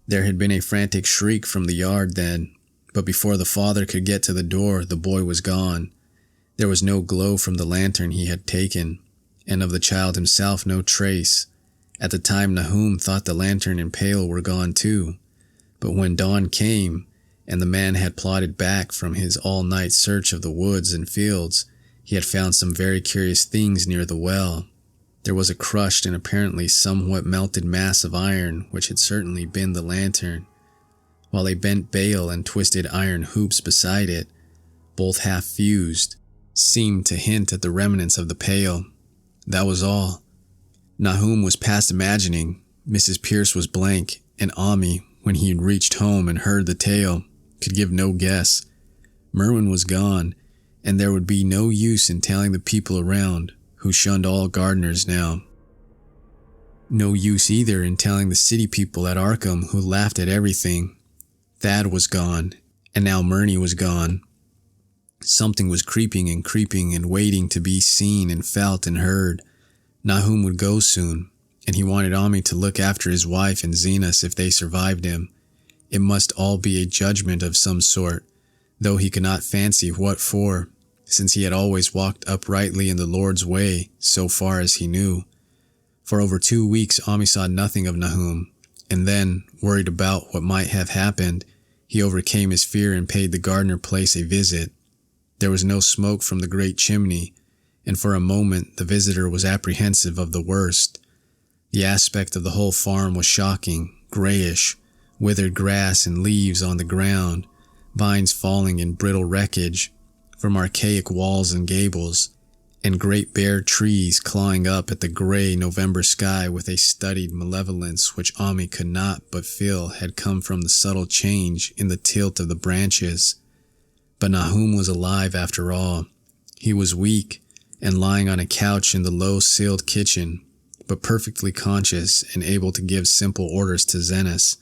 There had been a frantic shriek from the yard then, but before the father could get to the door, the boy was gone. There was no glow from the lantern he had taken, and of the child himself no trace. At the time, Nahum thought the lantern and pail were gone too, but when dawn came, and the man had plodded back from his all-night search of the woods and fields, he had found some very curious things near the well. There was a crushed and apparently somewhat melted mass of iron, which had certainly been the lantern, while a bent bale and twisted iron hoops beside it, both half fused, seemed to hint at the remnants of the pail. That was all. Nahum was past imagining. Mrs. Pierce was blank, and Ami, when he had reached home and heard the tale, could give no guess. Merwin was gone, and there would be no use in telling the people around, who shunned all gardeners now. No use either in telling the city people at Arkham, who laughed at everything. Thad was gone, and now Murney was gone. Something was creeping and waiting to be seen and felt and heard. Nahum would go soon, and he wanted Ami to look after his wife and Zenas if they survived him. It must all be a judgment of some sort, though he could not fancy what for, since he had always walked uprightly in the Lord's way, so far as he knew. For over 2 weeks Ami saw nothing of Nahum, and then, worried about what might have happened, he overcame his fear and paid the gardener place a visit. There was no smoke from the great chimney, and for a moment the visitor was apprehensive of the worst. The aspect of the whole farm was shocking, grayish, withered grass and leaves on the ground, vines falling in brittle wreckage from archaic walls and gables, and great bare trees clawing up at the gray November sky with a studied malevolence which Ami could not but feel had come from the subtle change in the tilt of the branches. But Nahum was alive after all. He was weak and lying on a couch in the low-ceiled kitchen, but perfectly conscious and able to give simple orders to Zenas.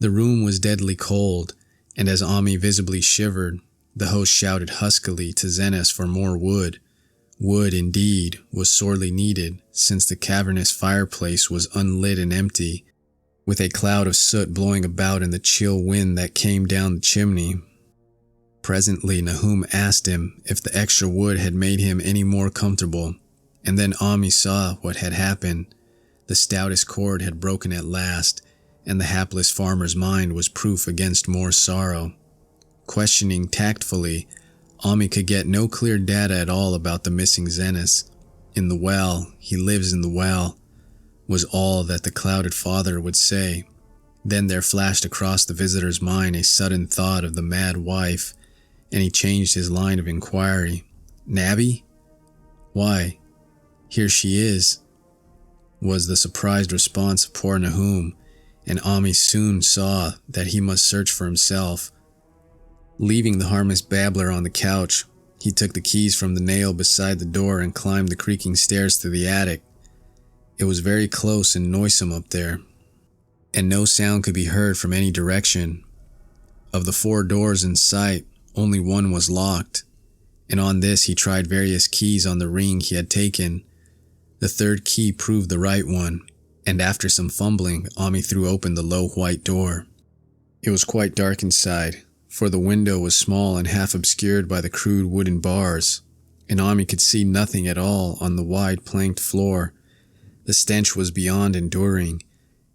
The room was deadly cold, and as Ami visibly shivered, the host shouted huskily to Zenas for more wood. Wood, indeed, was sorely needed, since the cavernous fireplace was unlit and empty, with a cloud of soot blowing about in the chill wind that came down the chimney. Presently Nahum asked him if the extra wood had made him any more comfortable, and then Ami saw what had happened. The stoutest cord had broken at last, and the hapless farmer's mind was proof against more sorrow. Questioning tactfully, Ami could get no clear data at all about the missing Zenas. In the well, he lives in the well, was all that the clouded father would say. Then there flashed across the visitor's mind a sudden thought of the mad wife, and he changed his line of inquiry. Nabby? Why, here she is, was the surprised response of poor Nahum, and Ami soon saw that he must search for himself. Leaving the harmless babbler on the couch, he took the keys from the nail beside the door and climbed the creaking stairs to the attic. It was very close and noisome up there, and no sound could be heard from any direction. Of the 4 doors in sight, only one was locked, and on this he tried various keys on the ring he had taken. The 3rd key proved the right one, and after some fumbling, Ami threw open the low white door. It was quite dark inside, for the window was small and half obscured by the crude wooden bars, and Ami could see nothing at all on the wide planked floor. The stench was beyond enduring,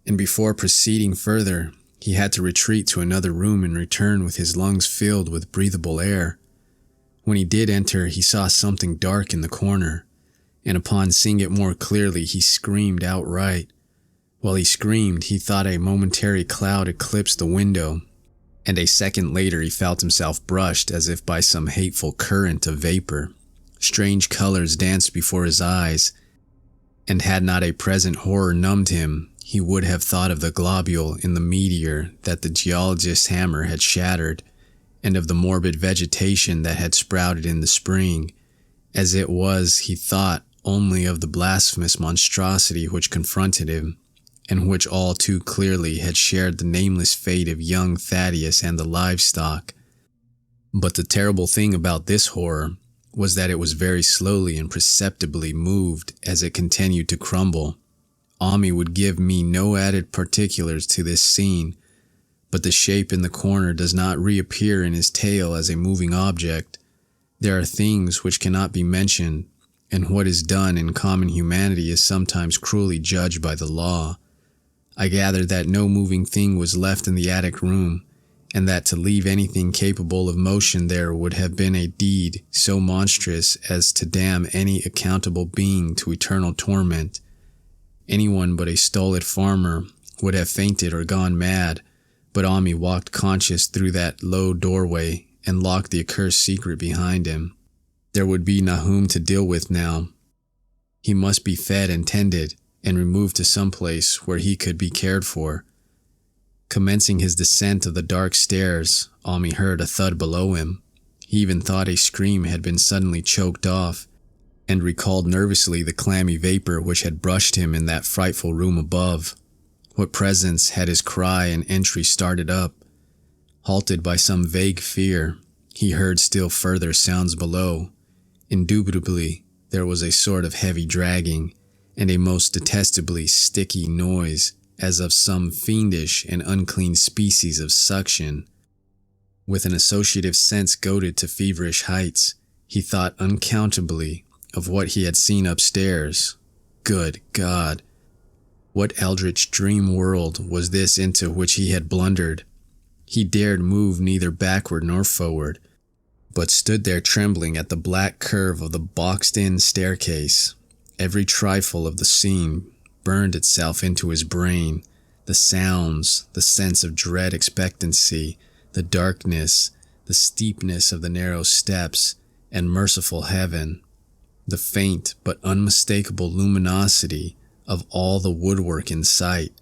and before proceeding further, he had to retreat to another room and return with his lungs filled with breathable air. When he did enter, he saw something dark in the corner, and upon seeing it more clearly, he screamed outright. While he screamed, he thought a momentary cloud eclipsed the window, and a second later he felt himself brushed as if by some hateful current of vapor. Strange colors danced before his eyes, and had not a present horror numbed him, he would have thought of the globule in the meteor that the geologist's hammer had shattered, and of the morbid vegetation that had sprouted in the spring. As it was, he thought only of the blasphemous monstrosity which confronted him, and which all too clearly had shared the nameless fate of young Thaddeus and the livestock. But the terrible thing about this horror was that it was very slowly and perceptibly moved as it continued to crumble. Ami would give me no added particulars to this scene, but the shape in the corner does not reappear in his tale as a moving object. There are things which cannot be mentioned, and what is done in common humanity is sometimes cruelly judged by the law. I gathered that no moving thing was left in the attic room, and that to leave anything capable of motion there would have been a deed so monstrous as to damn any accountable being to eternal torment. Anyone but a stolid farmer would have fainted or gone mad, but Ami walked conscious through that low doorway and locked the accursed secret behind him. There would be Nahum to deal with now. He must be fed and tended, and removed to some place where he could be cared for. Commencing his descent of the dark stairs, Ami heard a thud below him. He even thought a scream had been suddenly choked off, and recalled nervously the clammy vapor which had brushed him in that frightful room above. What presence had his cry and entry started up? Halted by some vague fear, he heard still further sounds below. Indubitably, there was a sort of heavy dragging, and a most detestably sticky noise, as of some fiendish and unclean species of suction. With an associative sense goaded to feverish heights, he thought uncountably of what he had seen upstairs. Good God! What eldritch dream world was this into which he had blundered? He dared move neither backward nor forward, but stood there trembling at the black curve of the boxed-in staircase. Every trifle of the scene burned itself into his brain. The sounds, the sense of dread expectancy, the darkness, the steepness of the narrow steps, and merciful heaven, the faint but unmistakable luminosity of all the woodwork in sight,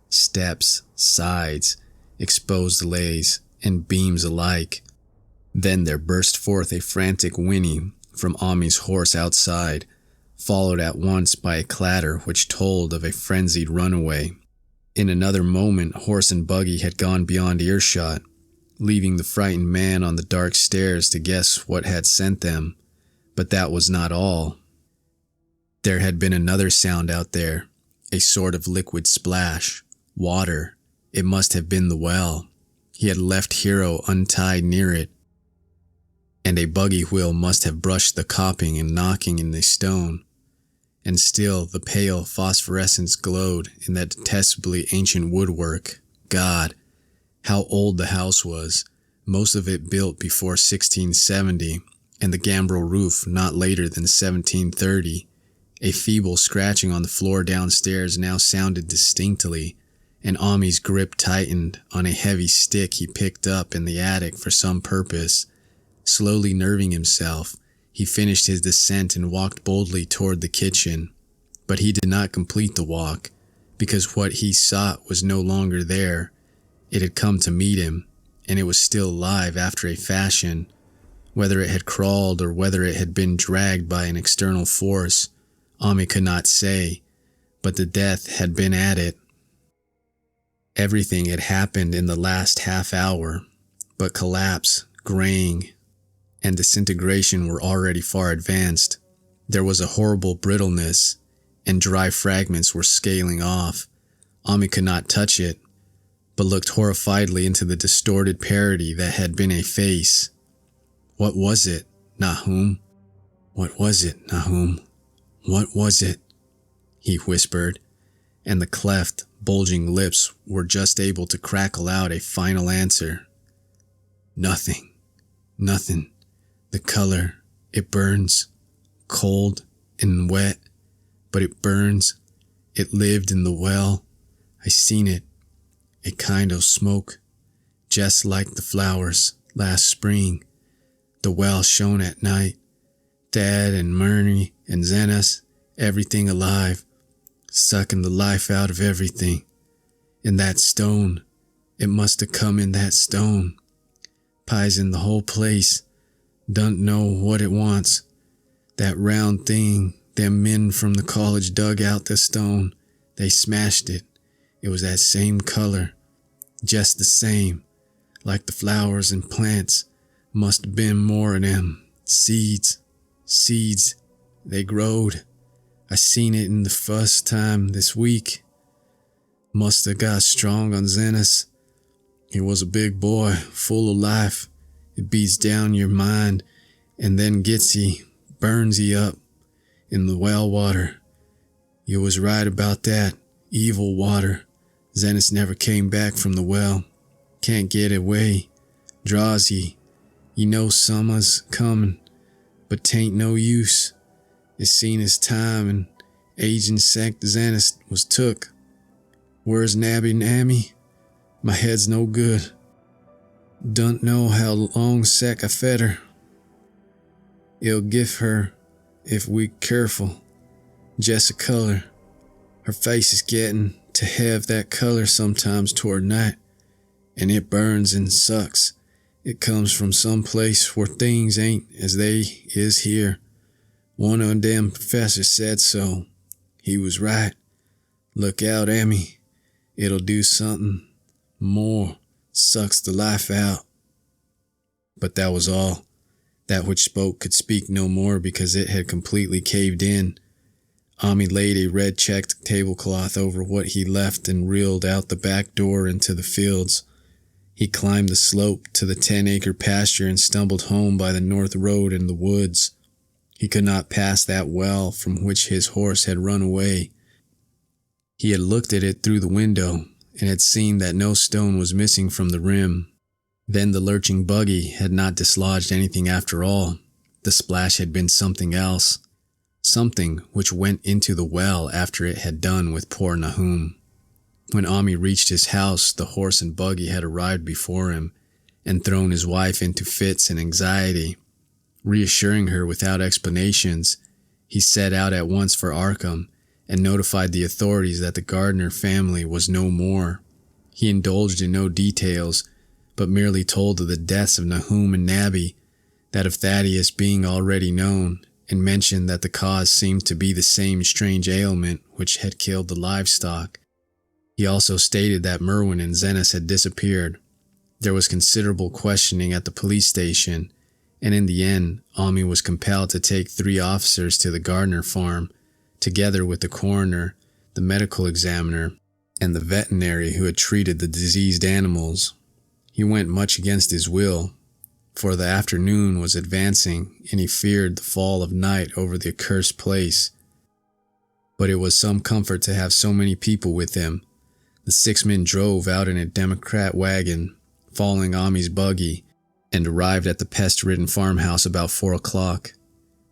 steps, sides, exposed lays, and beams alike. Then there burst forth a frantic whinny from Ami's horse outside, followed at once by a clatter which told of a frenzied runaway. In another moment, horse and buggy had gone beyond earshot, leaving the frightened man on the dark stairs to guess what had sent them. But that was not all. There had been another sound out there, a sort of liquid splash. Water. It must have been the well. He had left Hero untied near it, and a buggy wheel must have brushed the coping and knocking in the stone. And still the pale phosphorescence glowed in that detestably ancient woodwork. God, how old the house was, most of it built before 1670, and the gambrel roof not later than 1730. A feeble scratching on the floor downstairs now sounded distinctly, and Ami's grip tightened on a heavy stick he picked up in the attic for some purpose. Slowly nerving himself, he finished his descent and walked boldly toward the kitchen. But he did not complete the walk, because what he sought was no longer there. It had come to meet him, and it was still alive after a fashion. Whether it had crawled or whether it had been dragged by an external force, Ami could not say, but the death had been at it. Everything had happened in the last half hour, but collapse, graying, and disintegration were already far advanced. There was a horrible brittleness, and dry fragments were scaling off. Ami could not touch it, but looked horrifiedly into the distorted parody that had been a face. What was it, Nahum? What was it, Nahum? What was it? He whispered, and the cleft, bulging lips were just able to crackle out a final answer. Nothing. Nothing. The color, it burns, cold and wet, but it burns. It lived in the well. I seen it, a kind of smoke, just like the flowers last spring. The well shone at night. Dad and Murney and Zenas, everything alive, sucking the life out of everything. In that stone, it must have come in that stone. Poison the whole place, don't know what it wants. That round thing, them men from the college dug out the stone. They smashed it. It was that same color, just the same, like the flowers and plants. Must have been more of them. Seeds, they growed. I seen it in the first time this week. Must have got strong on Zenas. He was a big boy, full of life. It beats down your mind and then gets ye, burns ye up in the well water. You was right about that. Evil water. Zenas never came back from the well. Can't get away. Draws ye. You know summer's comin', but 'tain't no use. It's seen his time and aging sect Zenas was took. Where's Nabby Nammy? My head's no good. Don't know how long sec I fed her. It'll give her if we careful. Just a color. Her face is getting to have that color sometimes toward night, and it burns and sucks. It comes from some place where things ain't as they is here. One of them professors said so. He was right. Look out, Emmy. It'll do something more. Sucks the life out. But that was all. That which spoke could speak no more because it had completely caved in. Ami laid a red checked tablecloth over what he left and reeled out the back door into the fields. He climbed the slope to the 10-acre pasture and stumbled home by the north road in the woods. He could not pass that well from which his horse had run away. He had looked at it through the window and had seen that no stone was missing from the rim. Then the lurching buggy had not dislodged anything after all. The splash had been something else. Something which went into the well after it had done with poor Nahum. When Ami reached his house, the horse and buggy had arrived before him and thrown his wife into fits and anxiety. Reassuring her without explanations, he set out at once for Arkham and notified the authorities that the Gardner family was no more. He indulged in no details, but merely told of the deaths of Nahum and Nabby, that of Thaddeus being already known, and mentioned that the cause seemed to be the same strange ailment which had killed the livestock. He also stated that Merwin and Zenas had disappeared. There was considerable questioning at the police station, and in the end, Ami was compelled to take 3 officers to the Gardner farm, together with the coroner, the medical examiner, and the veterinary who had treated the diseased animals. He went much against his will, for the afternoon was advancing, and he feared the fall of night over the accursed place. But it was some comfort to have so many people with him. The 6 men drove out in a Democrat wagon, following Ami's buggy, and arrived at the pest-ridden farmhouse about 4 o'clock.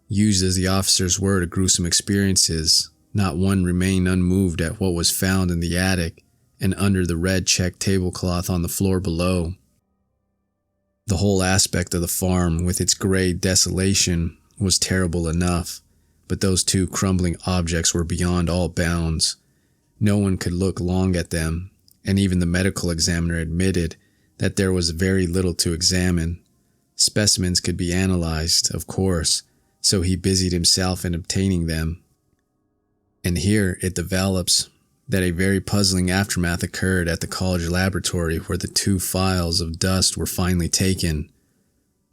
Used as the officers were to gruesome experiences, not one remained unmoved at what was found in the attic and under the red checked tablecloth on the floor below. The whole aspect of the farm, with its gray desolation, was terrible enough, but those 2 crumbling objects were beyond all bounds. No one could look long at them, and even the medical examiner admitted that there was very little to examine. Specimens could be analyzed, of course, so he busied himself in obtaining them. And here it develops that a very puzzling aftermath occurred at the college laboratory where the 2 phials of dust were finally taken.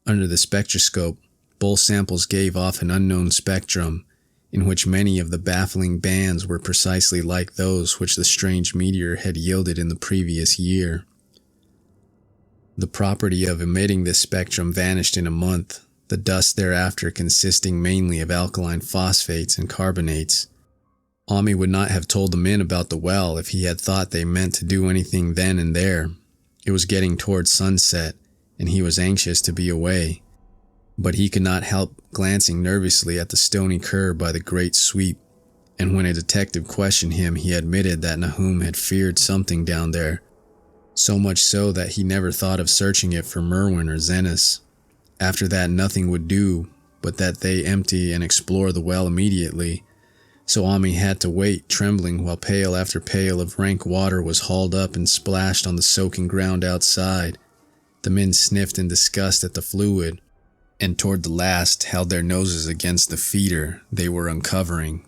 Under the spectroscope, both samples gave off an unknown spectrum, in which many of the baffling bands were precisely like those which the strange meteor had yielded in the previous year. The property of emitting this spectrum vanished in a month, the dust thereafter consisting mainly of alkaline phosphates and carbonates. Ami would not have told the men about the well if he had thought they meant to do anything then and there. It was getting towards sunset, and he was anxious to be away. But he could not help glancing nervously at the stony curb by the great sweep. and when a detective questioned him, he admitted that Nahum had feared something down there, so much so that he never thought of searching it for Merwin or Zenas. After that, nothing would do but that they empty and explore the well immediately, so Ami had to wait, trembling, while pail after pail of rank water was hauled up and splashed on the soaking ground outside. The men sniffed in disgust at the fluid, and toward the last held their noses against the feeder they were uncovering.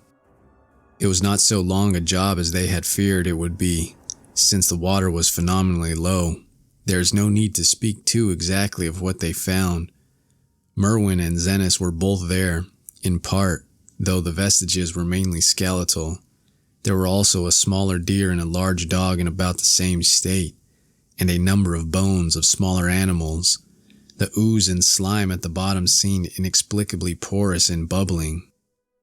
It was not so long a job as they had feared it would be, since the water was phenomenally low. There is no need to speak too exactly of what they found. Merwin and Zenas were both there, in part, though the vestiges were mainly skeletal. There were also a smaller deer and a large dog in about the same state, and a number of bones of smaller animals. The ooze and slime at the bottom seemed inexplicably porous and bubbling,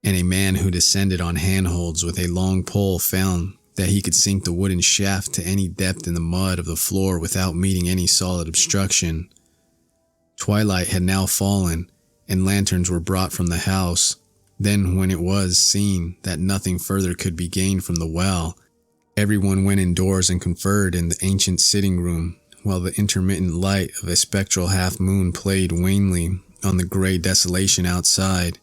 and a man who descended on handholds with a long pole found that he could sink the wooden shaft to any depth in the mud of the floor without meeting any solid obstruction. Twilight had now fallen, and lanterns were brought from the house. Then, when it was seen that nothing further could be gained from the well, everyone went indoors and conferred in the ancient sitting room, while the intermittent light of a spectral half-moon played wanly on the gray desolation outside.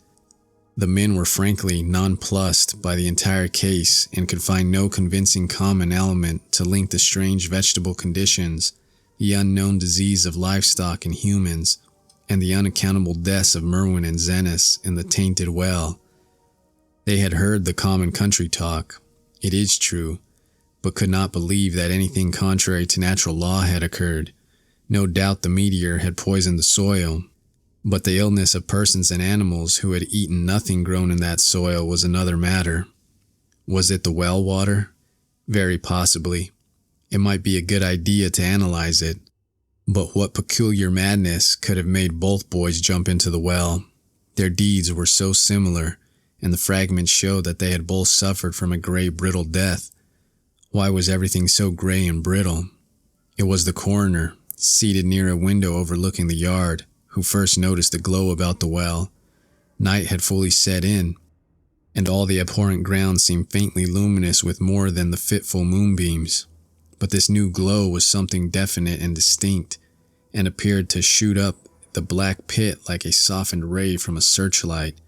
The men were frankly nonplussed by the entire case and could find no convincing common element to link the strange vegetable conditions, the unknown disease of livestock and humans, and the unaccountable deaths of Merwin and Zenas in the tainted well. They had heard the common country talk, it is true, but could not believe that anything contrary to natural law had occurred. No doubt the meteor had poisoned the soil, but the illness of persons and animals who had eaten nothing grown in that soil was another matter. Was it the well water? Very possibly. It might be a good idea to analyze it. But what peculiar madness could have made both boys jump into the well? Their deeds were so similar, and the fragments showed that they had both suffered from a gray, brittle death. Why was everything so gray and brittle? It was the coroner, seated near a window overlooking the yard, who first noticed the glow about the well. Night had fully set in, and all the abhorrent ground seemed faintly luminous with more than the fitful moonbeams. But this new glow was something definite and distinct, and appeared to shoot up the black pit like a softened ray from a searchlight,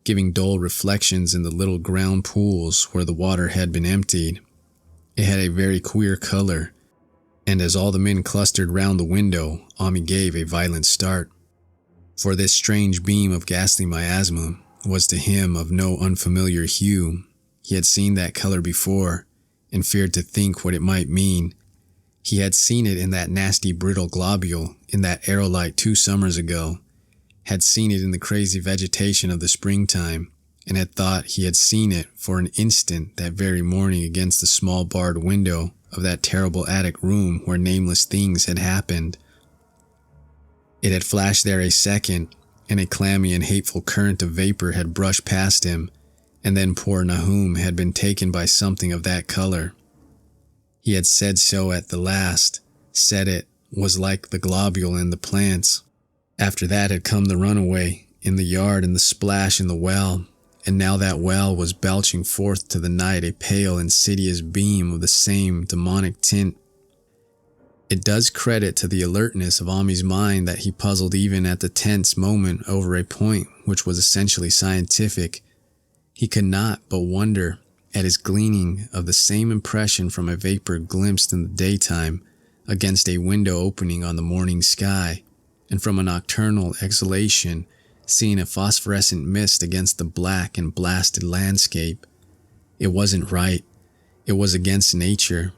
giving dull reflections in the little ground pools where the water had been emptied. It had a very queer color, and as all the men clustered round the window, Ami gave a violent start. For this strange beam of ghastly miasma was to him of no unfamiliar hue. He had seen that color before, and feared to think what it might mean. He had seen it in that nasty brittle globule in that aerolite 2 summers ago, had seen it in the crazy vegetation of the springtime, and had thought he had seen it for an instant that very morning against the small barred window of that terrible attic room where nameless things had happened. It had flashed there a second, and a clammy and hateful current of vapor had brushed past him, and then poor Nahum had been taken by something of that color. He had said so at the last, said it was like the globule in the plants. After that had come the runaway in the yard and the splash in the well, and now that well was belching forth to the night a pale, insidious beam of the same demonic tint. It does credit to the alertness of Ami's mind that he puzzled even at the tense moment over a point which was essentially scientific. He could not but wonder at his gleaning of the same impression from a vapor glimpsed in the daytime against a window opening on the morning sky, and from a nocturnal exhalation seeing a phosphorescent mist against the black and blasted landscape. It wasn't right. It was against nature,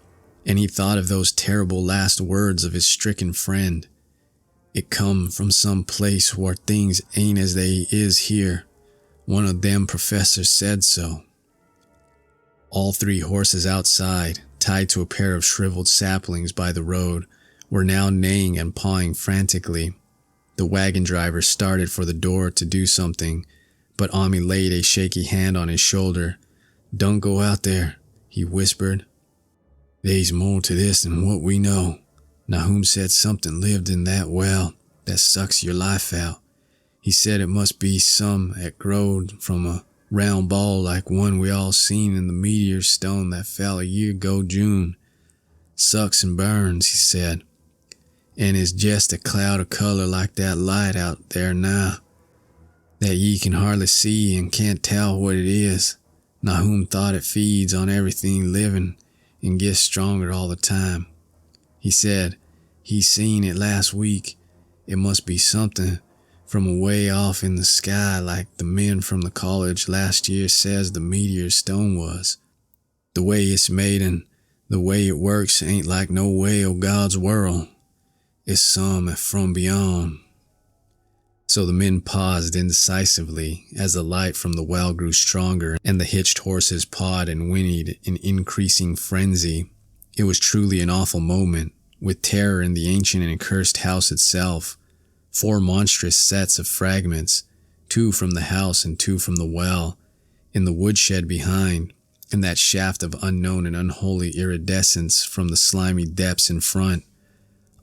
and he thought of those terrible last words of his stricken friend. It come from some place where things ain't as they is here. One of them professors said so. All 3 horses outside, tied to a pair of shriveled saplings by the road, were now neighing and pawing frantically. The wagon driver started for the door to do something, but Ami laid a shaky hand on his shoulder. "Don't go out there," he whispered. "They's more to this than what we know. Nahum said something lived in that well that sucks your life out. He said it must be some 'at growed from a Round ball like one we all seen in the meteor stone that fell a year ago June. Sucks and burns, he said, and is just a cloud of color like that light out there now, that ye can hardly see and can't tell what it is, not whom thought it feeds on everything living and gets stronger all the time. He said he seen it last week. It must be something from away off in the sky like the men from the college last year says the meteor stone was. The way it's made and the way it works ain't like no way o' God's world. It's some from beyond. So the men paused indecisively as the light from the well grew stronger and the hitched horses pawed and whinnied in increasing frenzy. It was truly an awful moment, with terror in the ancient and cursed house itself. 4 monstrous sets of fragments, 2 from the house and 2 from the well, in the woodshed behind, and that shaft of unknown and unholy iridescence from the slimy depths in front.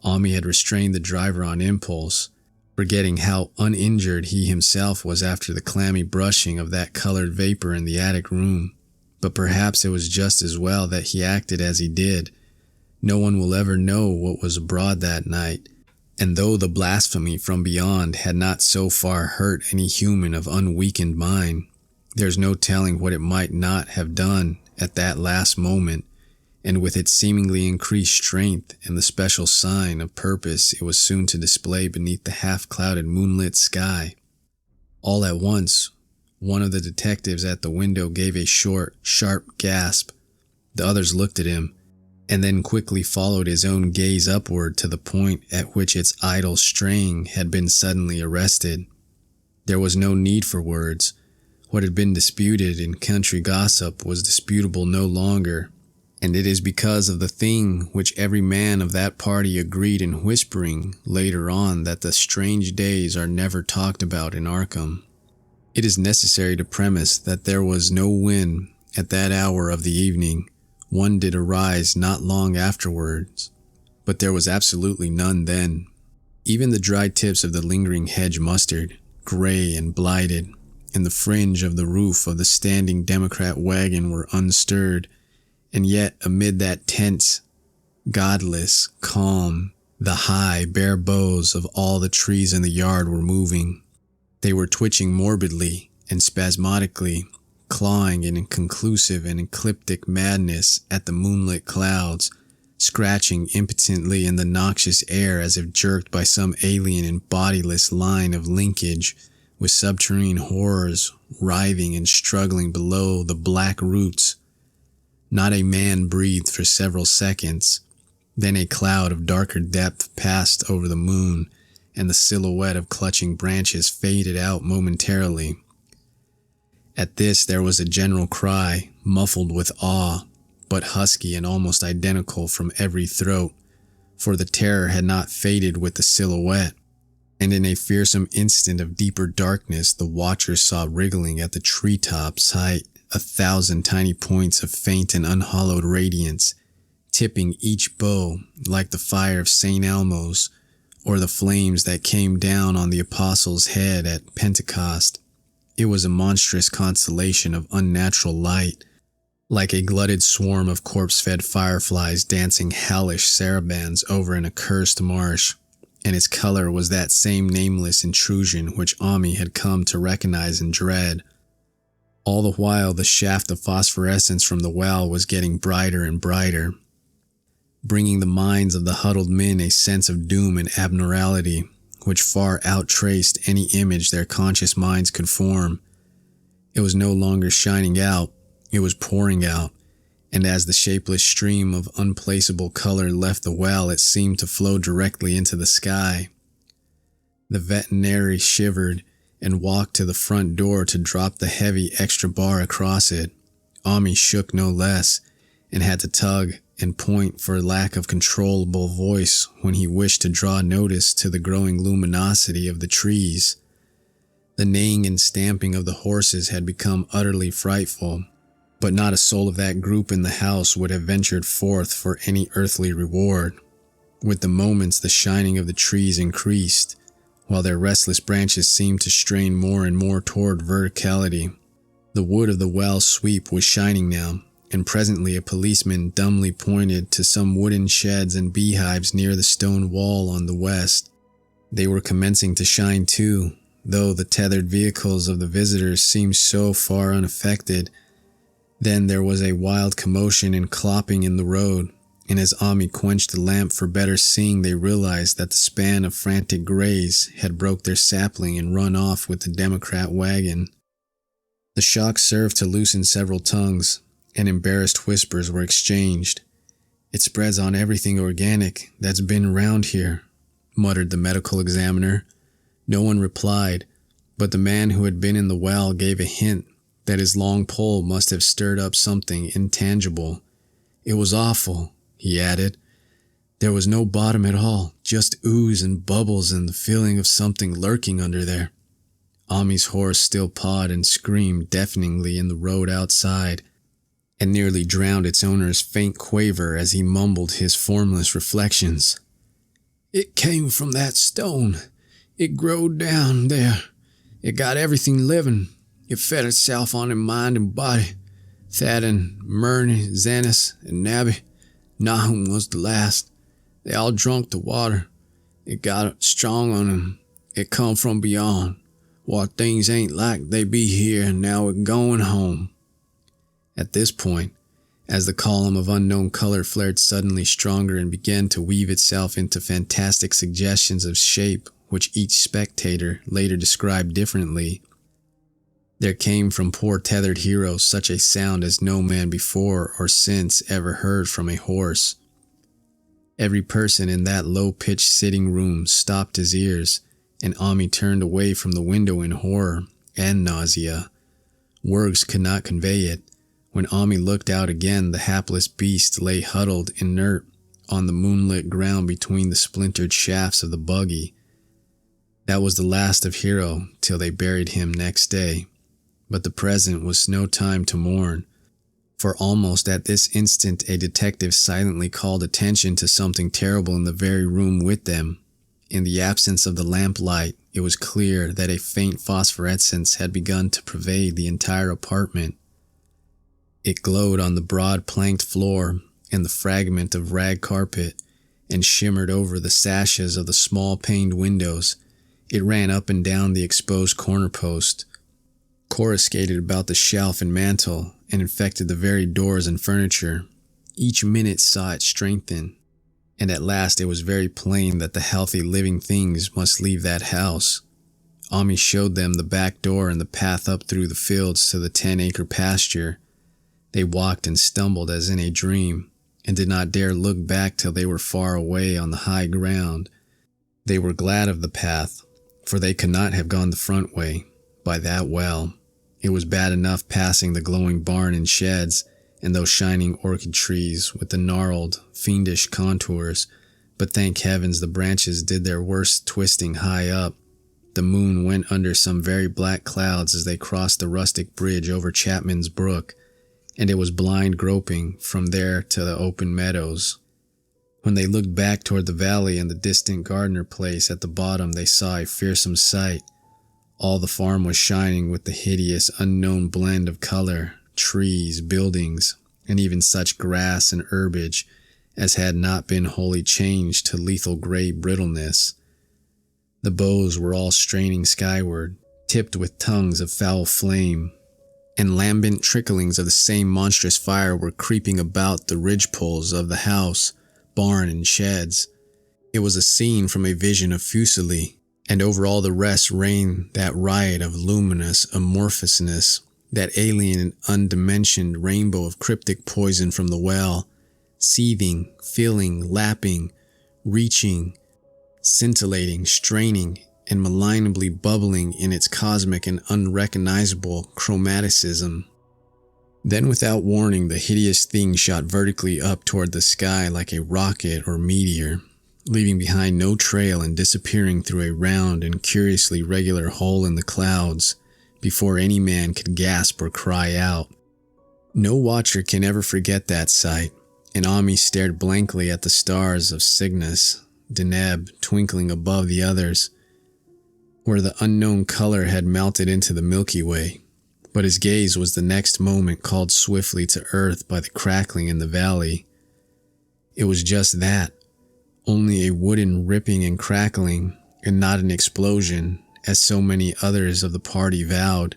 Ami had restrained the driver on impulse, forgetting how uninjured he himself was after the clammy brushing of that colored vapor in the attic room. But perhaps it was just as well that he acted as he did. No one will ever know what was abroad that night, and though the blasphemy from beyond had not so far hurt any human of unweakened mind, there's no telling what it might not have done at that last moment, and with its seemingly increased strength and the special sign of purpose it was soon to display beneath the half-clouded moonlit sky. All at once, one of the detectives at the window gave a short, sharp gasp. The others looked at him, and then quickly followed his own gaze upward to the point at which its idle straying had been suddenly arrested. There was no need for words. What had been disputed in country gossip was disputable no longer, and it is because of the thing which every man of that party agreed in whispering later on that the strange days are never talked about in Arkham. It is necessary to premise that there was no wind at that hour of the evening. One did arise not long afterwards, but there was absolutely none then. Even the dry tips of the lingering hedge mustard, gray and blighted, and the fringe of the roof of the standing Democrat wagon were unstirred, and yet amid that tense, godless calm, the high, bare boughs of all the trees in the yard were moving. They were twitching morbidly and spasmodically, clawing in inconclusive and ecliptic madness at the moonlit clouds, scratching impotently in the noxious air as if jerked by some alien and bodiless line of linkage with subterranean horrors writhing and struggling below the black roots. Not a man breathed for several seconds. Then a cloud of darker depth passed over the moon, and the silhouette of clutching branches faded out momentarily. At this there was a general cry, muffled with awe, but husky and almost identical from every throat, for the terror had not faded with the silhouette, and in a fearsome instant of deeper darkness the watchers saw wriggling at the treetops' height 1,000 tiny points of faint and unhallowed radiance, tipping each bow like the fire of St. Elmo's, or the flames that came down on the apostle's head at Pentecost. It was a monstrous constellation of unnatural light, like a glutted swarm of corpse-fed fireflies dancing hellish sarabands over an accursed marsh, and its color was that same nameless intrusion which Ami had come to recognize and dread. All the while the shaft of phosphorescence from the well was getting brighter and brighter, bringing the minds of the huddled men a sense of doom and abnormality, which far outtraced any image their conscious minds could form. It was no longer shining out, it was pouring out, and as the shapeless stream of unplaceable color left the well, it seemed to flow directly into the sky. The veterinary shivered and walked to the front door to drop the heavy extra bar across it. Ami shook no less, and had to tug and point for lack of controllable voice when he wished to draw notice to the growing luminosity of the trees. The neighing and stamping of the horses had become utterly frightful, but not a soul of that group in the house would have ventured forth for any earthly reward. With the moments the shining of the trees increased, while their restless branches seemed to strain more and more toward verticality. The wood of the well sweep was shining now, and presently a policeman dumbly pointed to some wooden sheds and beehives near the stone wall on the west. They were commencing to shine too, though the tethered vehicles of the visitors seemed so far unaffected. Then there was a wild commotion and clopping in the road, and as Ami quenched the lamp for better seeing, they realized that the span of frantic grays had broke their sapling and run off with the Democrat wagon. The shock served to loosen several tongues, and embarrassed whispers were exchanged. "It spreads on everything organic that's been around here," muttered the medical examiner. No one replied, but the man who had been in the well gave a hint that his long pole must have stirred up something intangible. "It was awful," he added. "There was no bottom at all, just ooze and bubbles and the feeling of something lurking under there." Ami's horse still pawed and screamed deafeningly in the road outside, and nearly drowned its owner's faint quaver as he mumbled his formless reflections. "It came from that stone. It growed down there. It got everything living. It fed itself on mind and body. Thad and Murney, Xanis and Nabby. Nahum was the last. They all drunk the water. It got strong on 'em. It come from beyond. What things ain't like they be here, and now we're going home." At this point, as the column of unknown color flared suddenly stronger and began to weave itself into fantastic suggestions of shape which each spectator later described differently, there came from poor tethered hero such a sound as no man before or since ever heard from a horse. Every person in that low-pitched sitting room stopped his ears, and Ami turned away from the window in horror and nausea. Words could not convey it. When Ami looked out again, the hapless beast lay huddled inert on the moonlit ground between the splintered shafts of the buggy. That was the last of Hero till they buried him next day. But the present was no time to mourn, for almost at this instant a detective silently called attention to something terrible in the very room with them. In the absence of the lamplight, it was clear that a faint phosphorescence had begun to pervade the entire apartment. It glowed on the broad planked floor and the fragment of rag carpet, and shimmered over the sashes of the small paned windows. It ran up and down the exposed corner post, coruscated about the shelf and mantel, and infected the very doors and furniture. Each minute saw it strengthen, and at last it was very plain that the healthy living things must leave that house. Ami showed them the back door and the path up through the fields to the 10-acre pasture. They walked and stumbled as in a dream, and did not dare look back till they were far away on the high ground. They were glad of the path, for they could not have gone the front way, by that well. It was bad enough passing the glowing barn and sheds, and those shining orchid trees with the gnarled, fiendish contours, but thank heavens the branches did their worst twisting high up. The moon went under some very black clouds as they crossed the rustic bridge over Chapman's Brook, and it was blind groping from there to the open meadows. When they looked back toward the valley and the distant Gardner place at the bottom, they saw a fearsome sight. All the farm was shining with the hideous, unknown blend of color, trees, buildings, and even such grass and herbage as had not been wholly changed to lethal gray brittleness. The boughs were all straining skyward, tipped with tongues of foul flame, and lambent tricklings of the same monstrous fire were creeping about the ridgepoles of the house, barn, and sheds. It was a scene from a vision of Fuseli, and over all the rest reigned that riot of luminous amorphousness, that alien and undimensioned rainbow of cryptic poison from the well, seething, filling, lapping, reaching, scintillating, straining, and malignably bubbling in its cosmic and unrecognizable chromaticism. Then without warning, the hideous thing shot vertically up toward the sky like a rocket or meteor, leaving behind no trail and disappearing through a round and curiously regular hole in the clouds before any man could gasp or cry out. No watcher can ever forget that sight, and Ami stared blankly at the stars of Cygnus, Deneb twinkling above the others, where the unknown color had melted into the Milky Way. but his gaze was the next moment called swiftly to earth by the crackling in the valley. It was just that, only a wooden ripping and crackling, and not an explosion, as so many others of the party vowed.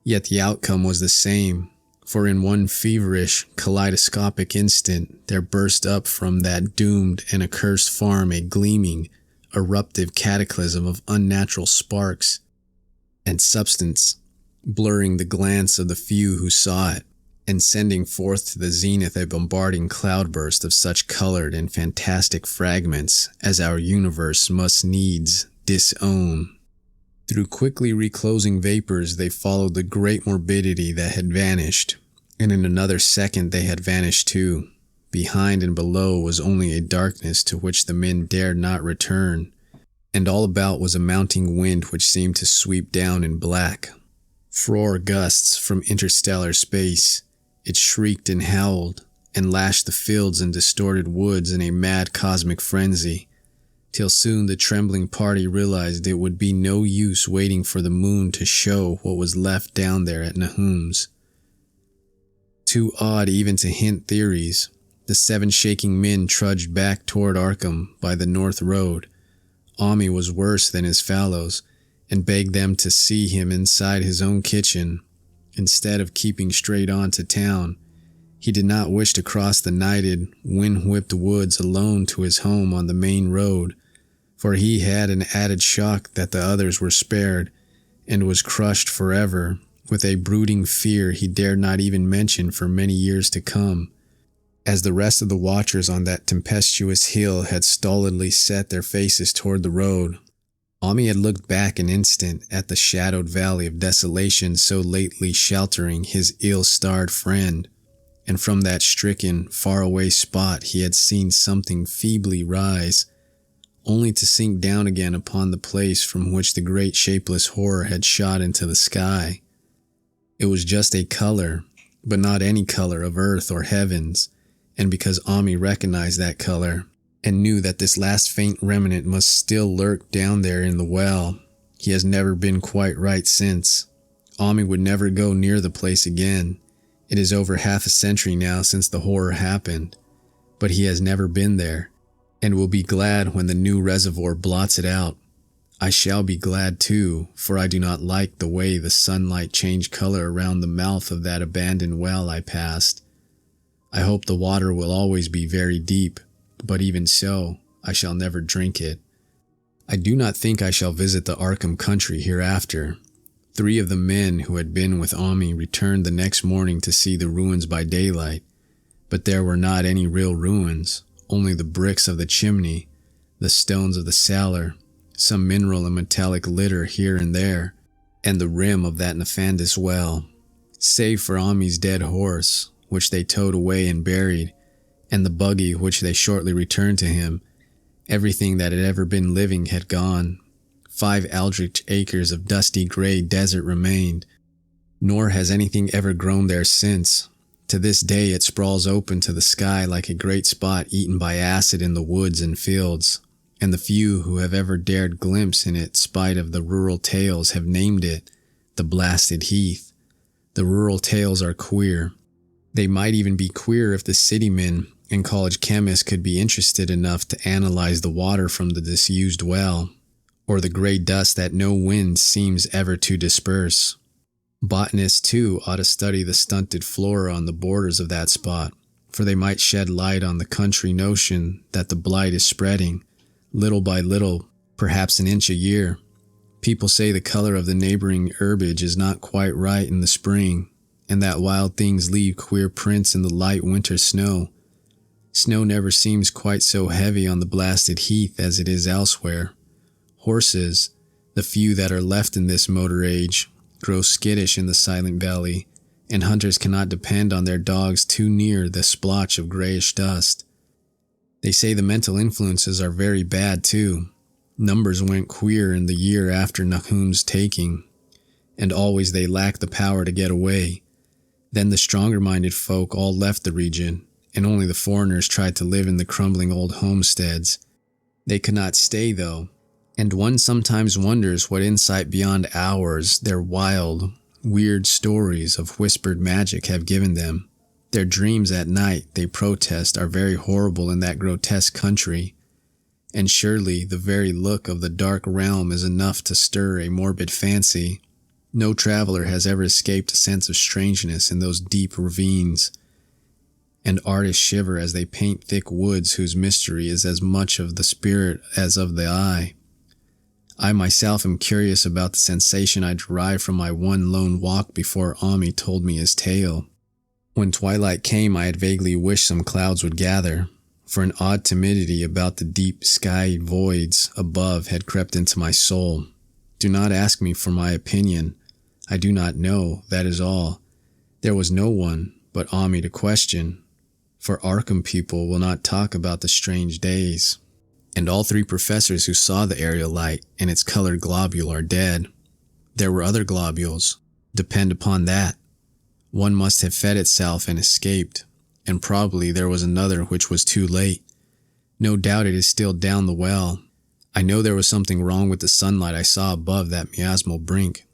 Yet the outcome was the same, for in one feverish, kaleidoscopic instant there burst up from that doomed and accursed farm a gleaming, eruptive cataclysm of unnatural sparks and substance, blurring the glance of the few who saw it, and sending forth to the zenith a bombarding cloudburst of such colored and fantastic fragments as our universe must needs disown. Through quickly reclosing vapors they followed the great morbidity that had vanished, and in another second they had vanished too. Behind and below was only a darkness to which the men dared not return, and all about was a mounting wind which seemed to sweep down in black. Frore gusts from interstellar space, it shrieked and howled, and lashed the fields and distorted woods in a mad cosmic frenzy, till soon the trembling party realized it would be no use waiting for the moon to show what was left down there at Nahum's. Too awed even to hint theories, the 7 shaking men trudged back toward Arkham by the north road. Ami was worse than his fellows, and begged them to see him inside his own kitchen, instead of keeping straight on to town. He did not wish to cross the nighted, wind-whipped woods alone to his home on the main road, for he had an added shock that the others were spared, and was crushed forever with a brooding fear he dared not even mention for many years to come. As the rest of the watchers on that tempestuous hill had stolidly set their faces toward the road, Ami had looked back an instant at the shadowed valley of desolation so lately sheltering his ill-starred friend, and from that stricken, faraway spot he had seen something feebly rise, only to sink down again upon the place from which the great shapeless horror had shot into the sky. It was just a color, but not any color of earth or heavens, and because Ami recognized that color, and knew that this last faint remnant must still lurk down there in the well, he has never been quite right since. Ami would never go near the place again. It is over half a century now since the horror happened, but he has never been there, and will be glad when the new reservoir blots it out. I shall be glad too, for I do not like the way the sunlight changed color around the mouth of that abandoned well I passed. I hope the water will always be very deep, but even so, I shall never drink it. I do not think I shall visit the Arkham country hereafter. 3 of the men who had been with Ami returned the next morning to see the ruins by daylight, but there were not any real ruins, only the bricks of the chimney, the stones of the cellar, some mineral and metallic litter here and there, and the rim of that nefandous well. Save for Ami's dead horse, which they towed away and buried, and the buggy which they shortly returned to him, everything that had ever been living had gone. 5 eldritch acres of dusty gray desert remained, nor has anything ever grown there since. To this day it sprawls open to the sky like a great spot eaten by acid in the woods and fields, and the few who have ever dared glimpse in it spite of the rural tales have named it the Blasted Heath. The rural tales are queer. They might even be queer if the city men and college chemists could be interested enough to analyze the water from the disused well, or the gray dust that no wind seems ever to disperse. Botanists, too, ought to study the stunted flora on the borders of that spot, for they might shed light on the country notion that the blight is spreading, little by little, perhaps an inch a year. People say the color of the neighboring herbage is not quite right in the spring, and that wild things leave queer prints in the light winter snow. Snow never seems quite so heavy on the Blasted Heath as it is elsewhere. Horses, the few that are left in this motor age, grow skittish in the silent valley, and hunters cannot depend on their dogs too near the splotch of grayish dust. They say the mental influences are very bad too. Numbers went queer in the year after Nahum's taking, and always they lacked the power to get away. Then the stronger-minded folk all left the region, and only the foreigners tried to live in the crumbling old homesteads. They could not stay, though, and one sometimes wonders what insight beyond ours their wild, weird stories of whispered magic have given them. Their dreams at night, they protest, are very horrible in that grotesque country. And surely the very look of the dark realm is enough to stir a morbid fancy. No traveler has ever escaped a sense of strangeness in those deep ravines. And artists shiver as they paint thick woods whose mystery is as much of the spirit as of the eye. I myself am curious about the sensation I derived from my one lone walk before Ami told me his tale. When twilight came, I had vaguely wished some clouds would gather, for an odd timidity about the deep skied voids above had crept into my soul. Do not ask me for my opinion. I do not know, that is all. There was no one but Ami to question, for Arkham people will not talk about the strange days. And all three professors who saw the aerial light and its colored globule are dead. There were other globules. Depend upon that. One must have fed itself and escaped, and probably there was another which was too late. No doubt it is still down the well. I know there was something wrong with the sunlight I saw above that miasmal brink.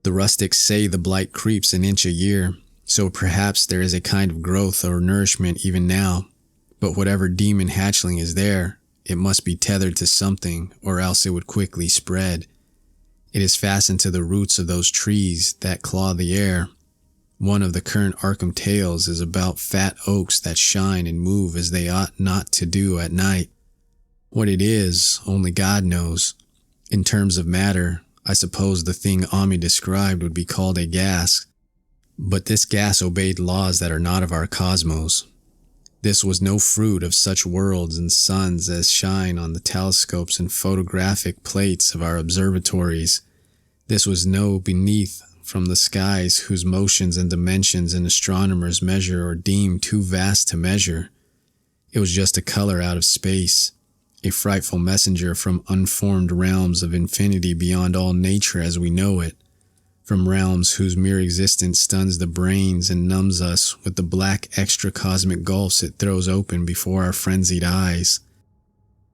The rustics say the blight creeps an inch a year, so perhaps there is a kind of growth or nourishment even now. But whatever demon hatchling is there, it must be tethered to something, or else it would quickly spread. It is fastened to the roots of those trees that claw the air. One of the current Arkham tales is about fat oaks that shine and move as they ought not to do at night. What it is, only God knows. In terms of matter, I suppose the thing Ami described would be called a gas. But this gas obeyed laws that are not of our cosmos. This was no fruit of such worlds and suns as shine on the telescopes and photographic plates of our observatories. This was no beneath from the skies whose motions and dimensions an astronomers measure or deem too vast to measure. It was just a color out of space, a frightful messenger from unformed realms of infinity beyond all nature as we know it, from realms whose mere existence stuns the brains and numbs us with the black extra-cosmic gulfs it throws open before our frenzied eyes.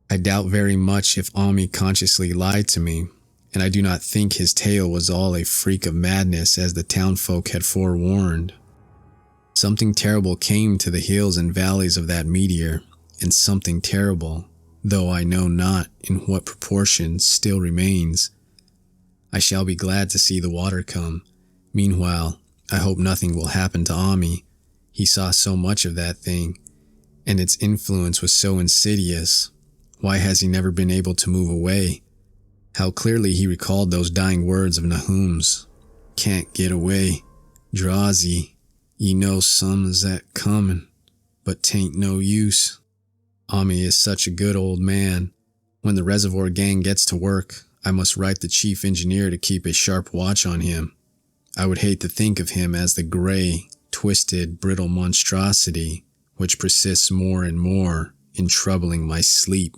I doubt very much if Ami consciously lied to me, and I do not think his tale was all a freak of madness as the townfolk had forewarned. Something terrible came to the hills and valleys of that meteor, and something terrible, though I know not in what proportion, still remains. I shall be glad to see the water come. Meanwhile, I hope nothing will happen to Ami. He saw so much of that thing, and its influence was so insidious. Why has he never been able to move away? How clearly he recalled those dying words of Nahum's. Can't get away. Drazy. Ye know some's that comin', but 'tain't no use. Ami is such a good old man. When the reservoir gang gets to work, I must write the chief engineer to keep a sharp watch on him. I would hate to think of him as the gray, twisted, brittle monstrosity which persists more and more in troubling my sleep.